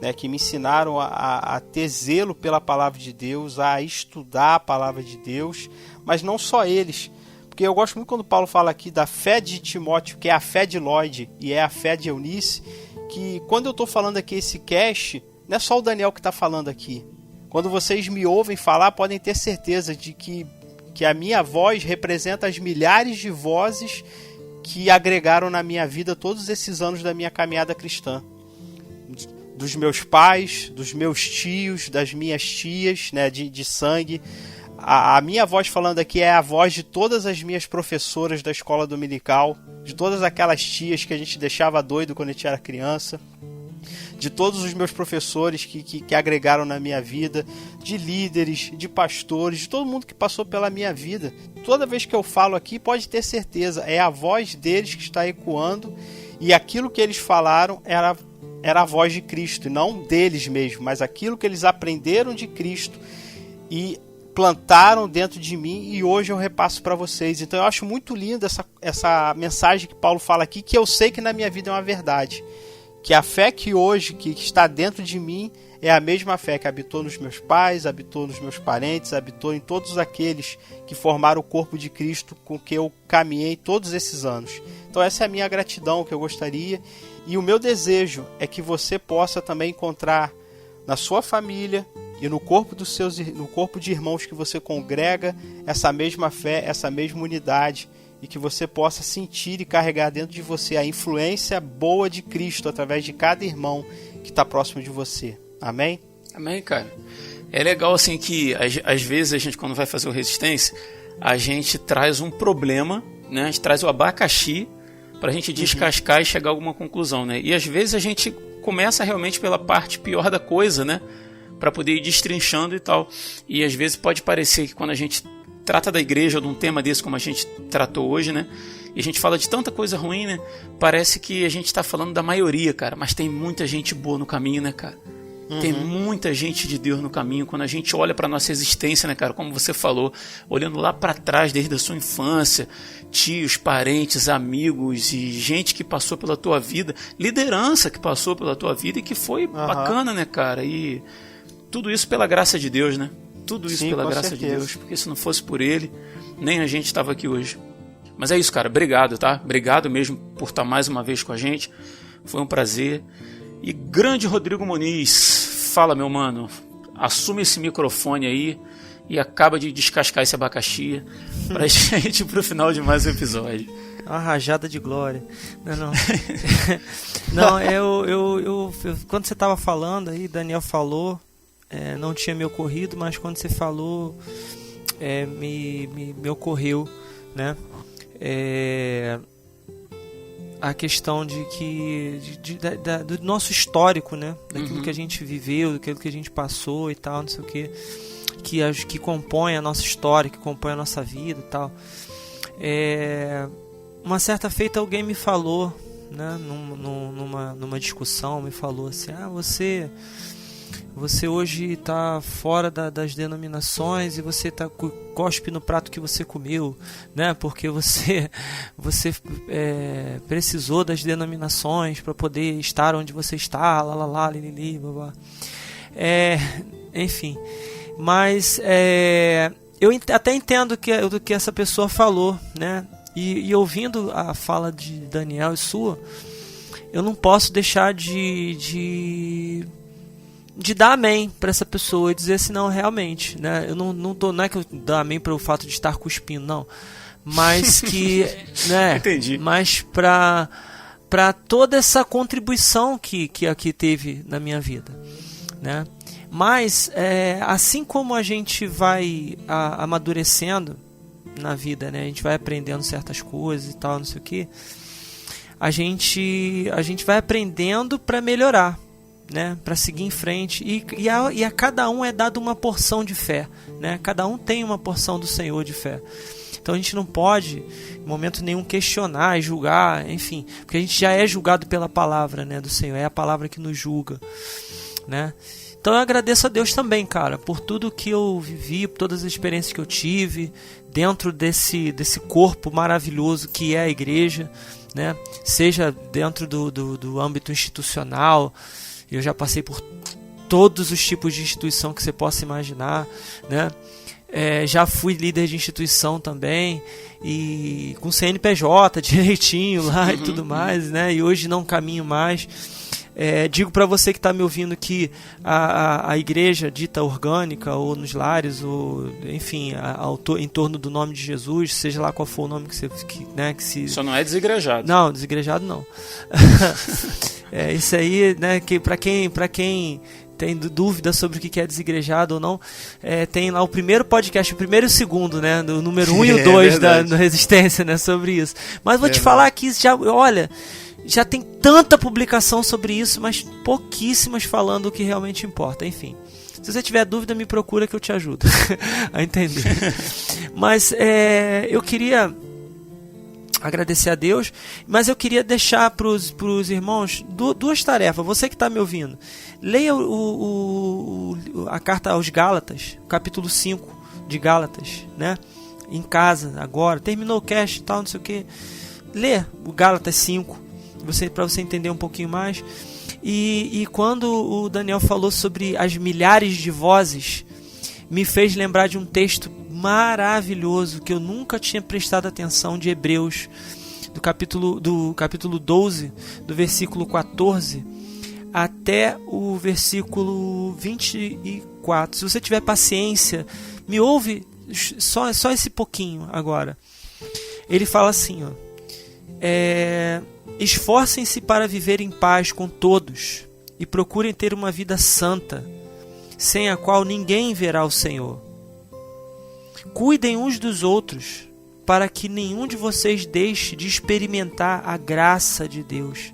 né, que me ensinaram a ter zelo pela palavra de Deus, a estudar a palavra de Deus, mas não só eles, porque eu gosto muito quando Paulo fala aqui da fé de Timóteo, que é a fé de Lloyd e é a fé de Eunice, que quando eu estou falando aqui esse cast, não é só o Daniel que está falando aqui. Quando vocês me ouvem falar, podem ter certeza de que a minha voz representa as milhares de vozes que agregaram na minha vida todos esses anos da minha caminhada cristã. Dos meus pais, dos meus tios, das minhas tias, né, de sangue. A minha voz falando aqui é a voz de todas as minhas professoras da escola dominical, de todas aquelas tias que a gente deixava doido quando a gente era criança, de todos os meus professores que agregaram na minha vida, de líderes, de pastores, de todo mundo que passou pela minha vida. Toda vez que eu falo aqui, pode ter certeza, é a voz deles que está ecoando, e aquilo que eles falaram era a voz de Cristo, e não deles mesmo, mas aquilo que eles aprenderam de Cristo e plantaram dentro de mim, e hoje eu repasso para vocês. Então eu acho muito linda essa mensagem que Paulo fala aqui, que eu sei que na minha vida é uma verdade, que a fé que hoje que está dentro de mim é a mesma fé que habitou nos meus pais, habitou nos meus parentes, habitou em todos aqueles que formaram o corpo de Cristo com que eu caminhei todos esses anos. Então essa é a minha gratidão que eu gostaria, e o meu desejo é que você possa também encontrar na sua família e no corpo no corpo de irmãos que você congrega essa mesma fé, essa mesma unidade, e que você possa sentir e carregar dentro de você a influência boa de Cristo através de cada irmão que está próximo de você. Amém? Amém, cara. É legal assim que às vezes a gente, quando vai fazer o Resistência, a gente traz um problema, né? A gente traz o abacaxi para a gente descascar e chegar a alguma conclusão, né? E às vezes a gente começa realmente pela parte pior da coisa, né? Para poder ir destrinchando e tal. E às vezes pode parecer que quando a gente trata da igreja ou de um tema desse como a gente tratou hoje, né? E a gente fala de tanta coisa ruim, né? Parece que a gente está falando da maioria, cara. Mas tem muita gente boa no caminho, né, cara? Tem muita gente de Deus no caminho. Quando a gente olha para nossa existência, né, cara? Como você falou, olhando lá para trás desde a sua infância, tios, parentes, amigos e gente que passou pela tua vida, liderança que passou pela tua vida e que foi bacana, né, cara? E tudo isso pela graça de Deus, né? Tudo isso pela graça de Deus, porque se não fosse por Ele, nem a gente estava aqui hoje. Mas é isso, cara, obrigado, tá? Obrigado mesmo por estar mais uma vez com a gente, foi um prazer. E grande Rodrigo Muniz, fala, meu mano, assume esse microfone aí e acaba de descascar esse abacaxi pra gente ir pro final de mais um episódio. Uma rajada de glória. Não. Não, eu quando você tava falando aí, Daniel falou, não tinha me ocorrido, mas quando você falou, me ocorreu, né? A questão de que do nosso histórico, né? Daquilo que a gente viveu, daquilo que a gente passou e tal, não sei o que compõe a nossa história, que compõe a nossa vida e tal. Uma certa feita alguém me falou, né? Numa discussão, me falou assim: você hoje está fora das denominações e você está cospe no prato que você comeu, né? Porque você precisou das denominações para poder estar onde você está, lilili, blá. Enfim, mas eu até entendo do que essa pessoa falou, né? E ouvindo a fala de Daniel e sua, eu não posso deixar de dar amém para essa pessoa e dizer assim, não, realmente, né? Eu não é que eu dou amém para o fato de estar cuspindo, não, mas que, né? Entendi. Mas para toda essa contribuição que aqui teve na minha vida, né? Mas assim como a gente vai amadurecendo na vida, né? A gente vai aprendendo certas coisas e tal, não sei o que, a gente vai aprendendo para melhorar, né, para seguir em frente, e a cada um é dado uma porção de fé, né? Cada um tem uma porção do Senhor de fé. Então a gente não pode em momento nenhum questionar e julgar, enfim, porque a gente já é julgado pela palavra, né, do Senhor, é a palavra que nos julga, né? Então eu agradeço a Deus também, cara, por tudo que eu vivi, por todas as experiências que eu tive dentro desse corpo maravilhoso que é a igreja, né? Seja dentro do âmbito institucional, Eu já passei por todos os tipos de instituição que você possa imaginar, né? Já fui líder de instituição também, e com CNPJ direitinho lá e tudo mais, né? E hoje não caminho mais. Digo para você que está me ouvindo que a igreja dita orgânica, ou nos lares, ou enfim, em torno do nome de Jesus, seja lá qual for o nome que você... né, que se... Só não é desigrejado. Não, desigrejado não. Isso aí, né, que para quem tem dúvida sobre o que é desigrejado ou não, tem lá o primeiro podcast, o primeiro e o segundo, né, do número 1 e o 2 da Resistência, né, sobre isso. Mas vou te falar que já tem tanta publicação sobre isso, mas pouquíssimas falando o que realmente importa. Enfim, se você tiver dúvida, me procura que eu te ajudo a entender. Mas eu queria agradecer a Deus, mas eu queria deixar para os irmãos duas tarefas. Você que está me ouvindo, leia a carta aos Gálatas, capítulo 5 de Gálatas, né? Em casa, agora, terminou o cast e tal, não sei o que. Lê o Gálatas 5, para você entender um pouquinho mais. E quando o Daniel falou sobre as milhares de vozes, me fez lembrar de um texto maravilhoso que eu nunca tinha prestado atenção, de Hebreus, do capítulo 12, do versículo 14 até o versículo 24. Se você tiver paciência, me ouve só esse pouquinho agora. Ele fala assim, ó: esforcem-se para viver em paz com todos e procurem ter uma vida santa, sem a qual ninguém verá o Senhor. Cuidem uns dos outros, para que nenhum de vocês deixe de experimentar a graça de Deus.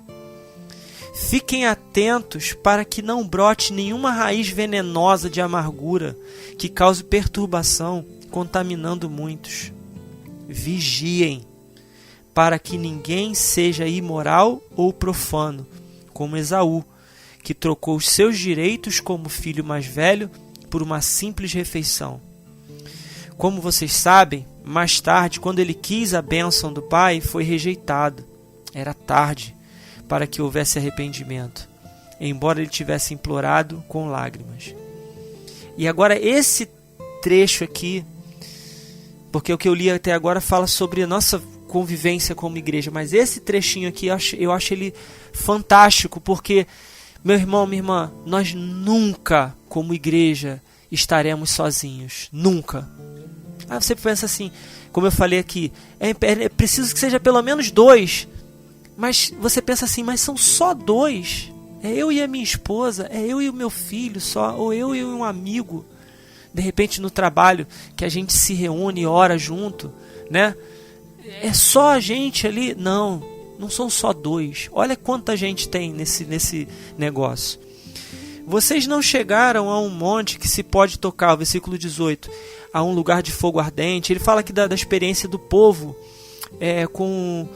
Fiquem atentos para que não brote nenhuma raiz venenosa de amargura que cause perturbação, contaminando muitos. Vigiem, para que ninguém seja imoral ou profano, como Esaú, que trocou os seus direitos como filho mais velho por uma simples refeição. Como vocês sabem, mais tarde, quando ele quis a bênção do pai, foi rejeitado. Era tarde para que houvesse arrependimento, embora ele tivesse implorado com lágrimas. E agora esse trecho aqui, porque o que eu li até agora fala sobre a nossa convivência como igreja, mas esse trechinho aqui eu acho ele fantástico, porque, meu irmão, minha irmã, nós nunca como igreja estaremos sozinhos, nunca. Você pensa assim, como eu falei aqui, é preciso que seja pelo menos 2, mas você pensa assim, mas são só 2, é eu e a minha esposa, é eu e o meu filho só, ou eu e um amigo, de repente no trabalho, que a gente se reúne e ora junto, né? É só a gente ali? Não são só 2. Olha quanta gente tem nesse negócio. Vocês não chegaram a um monte que se pode tocar, o versículo 18, a um lugar de fogo ardente. Ele fala aqui da experiência do povo com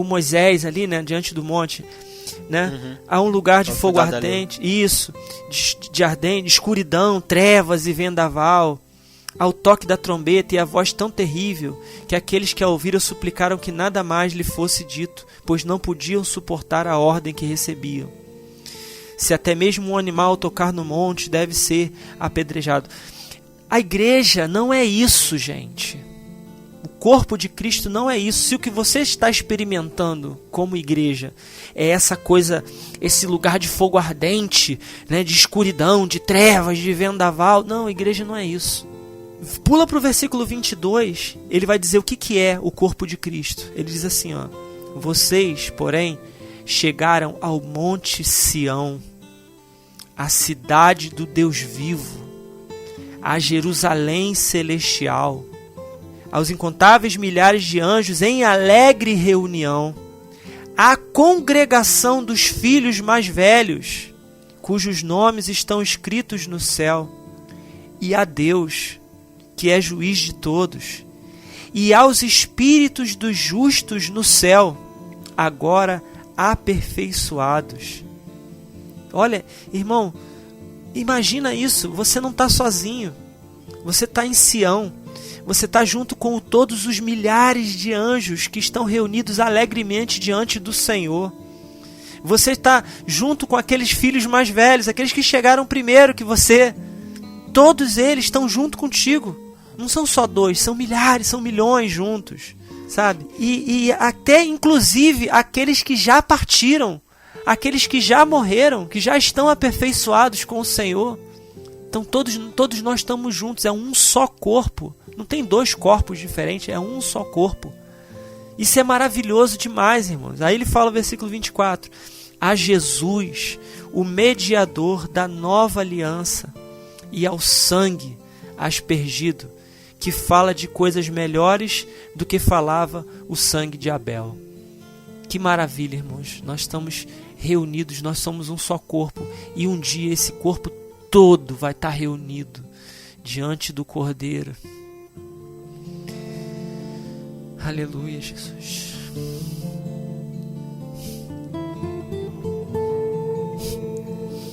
Moisés ali, né, diante do monte, né? A um lugar de fogo ardente, isso, de ardente, escuridão, trevas e vendaval, ao toque da trombeta e a voz tão terrível que aqueles que a ouviram suplicaram que nada mais lhe fosse dito, pois não podiam suportar a ordem que recebiam. Se até mesmo um animal tocar no monte, deve ser apedrejado. A igreja não é isso, gente. O corpo de Cristo não é isso. Se o que você está experimentando como igreja é essa coisa, esse lugar de fogo ardente, né, de escuridão, de trevas, de vendaval, não, a igreja não é isso. Pula para o versículo 22, ele vai dizer o que é o corpo de Cristo. Ele diz assim, ó: vocês, porém, chegaram ao Monte Sião, a cidade do Deus vivo, a Jerusalém celestial, aos incontáveis milhares de anjos em alegre reunião, à congregação dos filhos mais velhos, cujos nomes estão escritos no céu, e a Deus, que é juiz de todos, e aos espíritos dos justos no céu, agora aperfeiçoados. Olha, irmão, imagina isso, você não está sozinho, você está em Sião, você está junto com todos os milhares de anjos que estão reunidos alegremente diante do Senhor. Você está junto com aqueles filhos mais velhos, aqueles que chegaram primeiro que você. Todos eles estão junto contigo. Não são só 2, são milhares, são milhões juntos, sabe? E até inclusive aqueles que já partiram, aqueles que já morreram, que já estão aperfeiçoados com o Senhor. Então todos nós estamos juntos, é um só corpo. Não tem 2 corpos diferentes, é um só corpo. Isso é maravilhoso demais, irmãos. Aí ele fala no versículo 24: a Jesus, o mediador da nova aliança, e ao sangue aspergido, que fala de coisas melhores do que falava o sangue de Abel. Que maravilha, irmãos. Nós estamos reunidos, nós somos um só corpo, e um dia esse corpo todo vai estar reunido diante do Cordeiro. Aleluia, Jesus.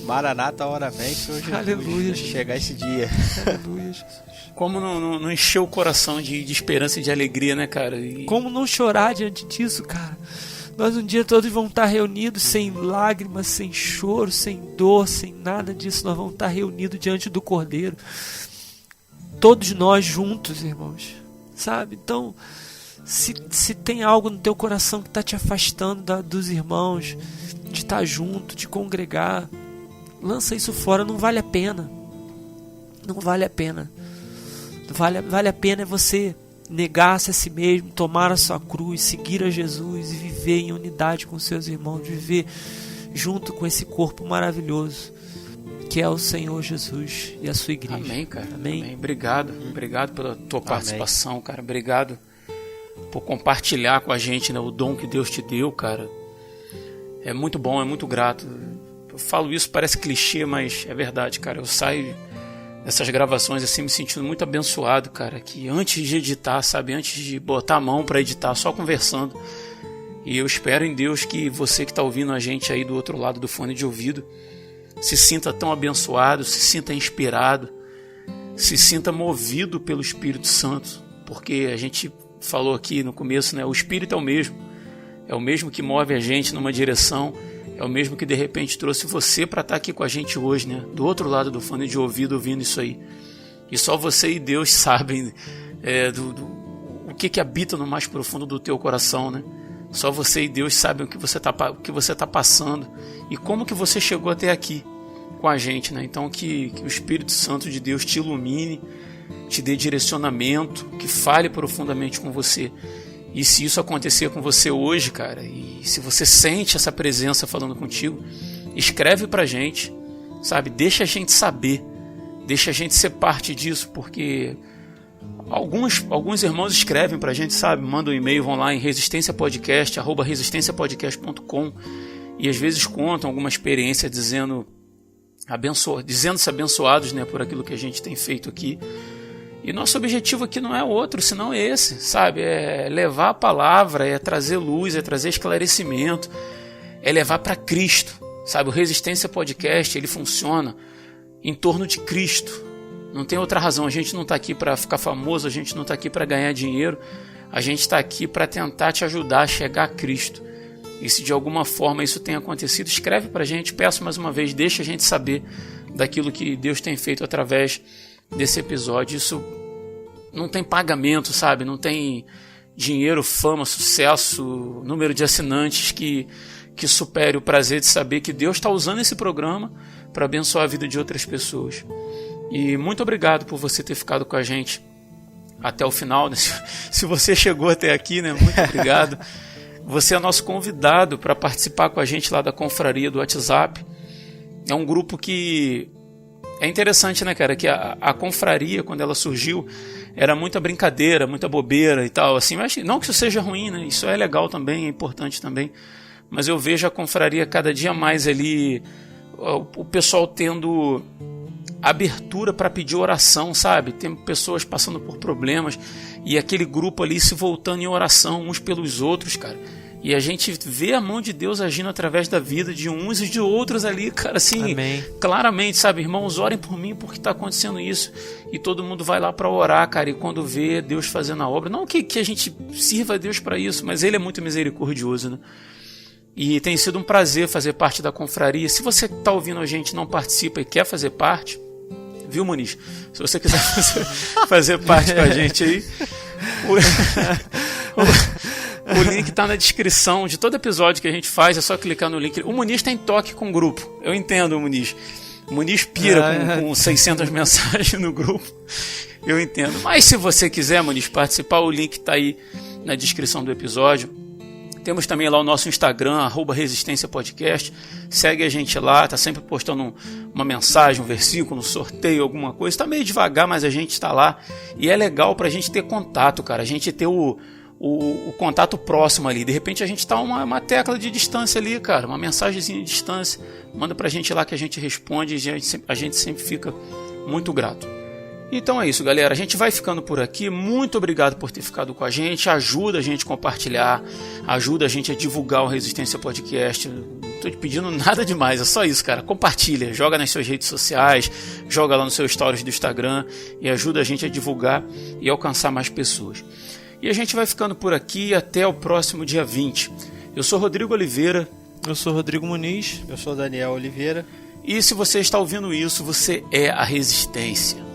Maranata, a hora vem, Senhor Jesus. Aleluia, Jesus. Chegar esse dia. Aleluia, Jesus. Como não encher o coração de esperança e de alegria, né, cara? Como não chorar diante disso, cara? Nós um dia todos vamos estar reunidos sem lágrimas, sem choro, sem dor, sem nada disso. Nós vamos estar reunidos diante do Cordeiro. Todos nós juntos, irmãos. Sabe? Então, se tem algo no teu coração que está te afastando dos irmãos, de estar junto, de congregar, lança isso fora. Não vale a pena. Não vale a pena. Vale a pena é você negar-se a si mesmo, tomar a sua cruz, seguir a Jesus e viver em unidade com seus irmãos, viver junto com esse corpo maravilhoso que é o Senhor Jesus e a sua igreja. Amém, cara. Amém. Obrigado pela tua participação, cara. Obrigado por compartilhar com a gente, né, o dom que Deus te deu, cara. É muito bom, é muito grato. Eu falo isso, parece clichê, mas é verdade, cara. Eu saio dessas gravações assim me sentindo muito abençoado, cara, que antes de editar, sabe, antes de botar a mão para editar, só conversando. E eu espero em Deus que você que está ouvindo a gente aí do outro lado do fone de ouvido se sinta tão abençoado, se sinta inspirado, se sinta movido pelo Espírito Santo, porque a gente falou aqui no começo, né, o Espírito é o mesmo que move a gente numa direção, é o mesmo que de repente trouxe você para estar aqui com a gente hoje, né? Do outro lado do fone de ouvido ouvindo isso aí. E só você e Deus sabem o que habita no mais profundo do teu coração, né? Só você e Deus sabem o que você tá passando e como que você chegou até aqui com a gente, né? Então que o Espírito Santo de Deus te ilumine, te dê direcionamento, que fale profundamente com você. E se isso acontecer com você hoje, cara, e se você sente essa presença falando contigo, escreve pra gente, sabe? Deixa a gente saber, deixa a gente ser parte disso, porque alguns irmãos escrevem pra gente, sabe? Mandam um e-mail, vão lá em resistenciapodcast@resistenciapodcast.com e às vezes contam alguma experiência dizendo-se abençoados, né, por aquilo que a gente tem feito aqui. E nosso objetivo aqui não é outro, senão esse, sabe? É levar a palavra, é trazer luz, é trazer esclarecimento, é levar para Cristo, sabe? O Resistência Podcast, ele funciona em torno de Cristo. Não tem outra razão. A gente não está aqui para ficar famoso, a gente não está aqui para ganhar dinheiro, a gente está aqui para tentar te ajudar a chegar a Cristo. E se de alguma forma isso tem acontecido, escreve para a gente, peço mais uma vez, deixa a gente saber daquilo que Deus tem feito através desse episódio. Isso não tem pagamento, sabe? Não tem dinheiro, fama, sucesso, número de assinantes que supere o prazer de saber que Deus está usando esse programa para abençoar a vida de outras pessoas. E muito obrigado por você ter ficado com a gente até o final, né? Se você chegou até aqui, né? Muito obrigado. Você é nosso convidado para participar com a gente lá da confraria do WhatsApp. É um grupo que é interessante, né, cara, que a confraria, quando ela surgiu, era muita brincadeira, muita bobeira e tal, assim, mas não que isso seja ruim, né, isso é legal também, é importante também, mas eu vejo a confraria cada dia mais ali, o pessoal tendo abertura para pedir oração, sabe, tem pessoas passando por problemas, e aquele grupo ali se voltando em oração uns pelos outros, cara. E a gente vê a mão de Deus agindo através da vida de uns e de outros ali, cara, assim, Amém. Claramente, sabe, irmãos, orem por mim porque está acontecendo isso. E todo mundo vai lá para orar, cara, e quando vê Deus fazendo a obra, não que a gente sirva a Deus para isso, mas Ele é muito misericordioso, né? E tem sido um prazer fazer parte da confraria. Se você está ouvindo a gente e não participa e quer fazer parte, viu, Muniz? Se você quiser fazer parte com a gente aí, o link está na descrição de todo episódio que a gente faz, é só clicar no link. O Muniz tem toque com o grupo, eu entendo o Muniz. O Muniz pira com 600 mensagens no grupo, eu entendo. Mas se você quiser, Muniz, participar, o link está aí na descrição do episódio. Temos também lá o nosso Instagram, @resistênciapodcast. Segue a gente lá, tá sempre postando uma mensagem, um versículo, um sorteio, alguma coisa. Está meio devagar, mas a gente está lá. E é legal pra gente ter contato, cara. A gente ter o contato próximo ali. De repente a gente tá uma tecla de distância ali, cara. Uma mensagenzinha de distância. Manda pra gente lá que a gente responde e a gente sempre fica muito grato. Então é isso, galera. A gente vai ficando por aqui. Muito obrigado por ter ficado com a gente. Ajuda a gente a compartilhar. Ajuda a gente a divulgar o Resistência Podcast. Não estou te pedindo nada demais. É só isso, cara. Compartilha. Joga nas suas redes sociais. Joga lá no seu stories do Instagram. E ajuda a gente a divulgar e alcançar mais pessoas. E a gente vai ficando por aqui. Até o próximo dia 20. Eu sou Rodrigo Oliveira. Eu sou Rodrigo Muniz. Eu sou Daniel Oliveira. E se você está ouvindo isso, você é a Resistência.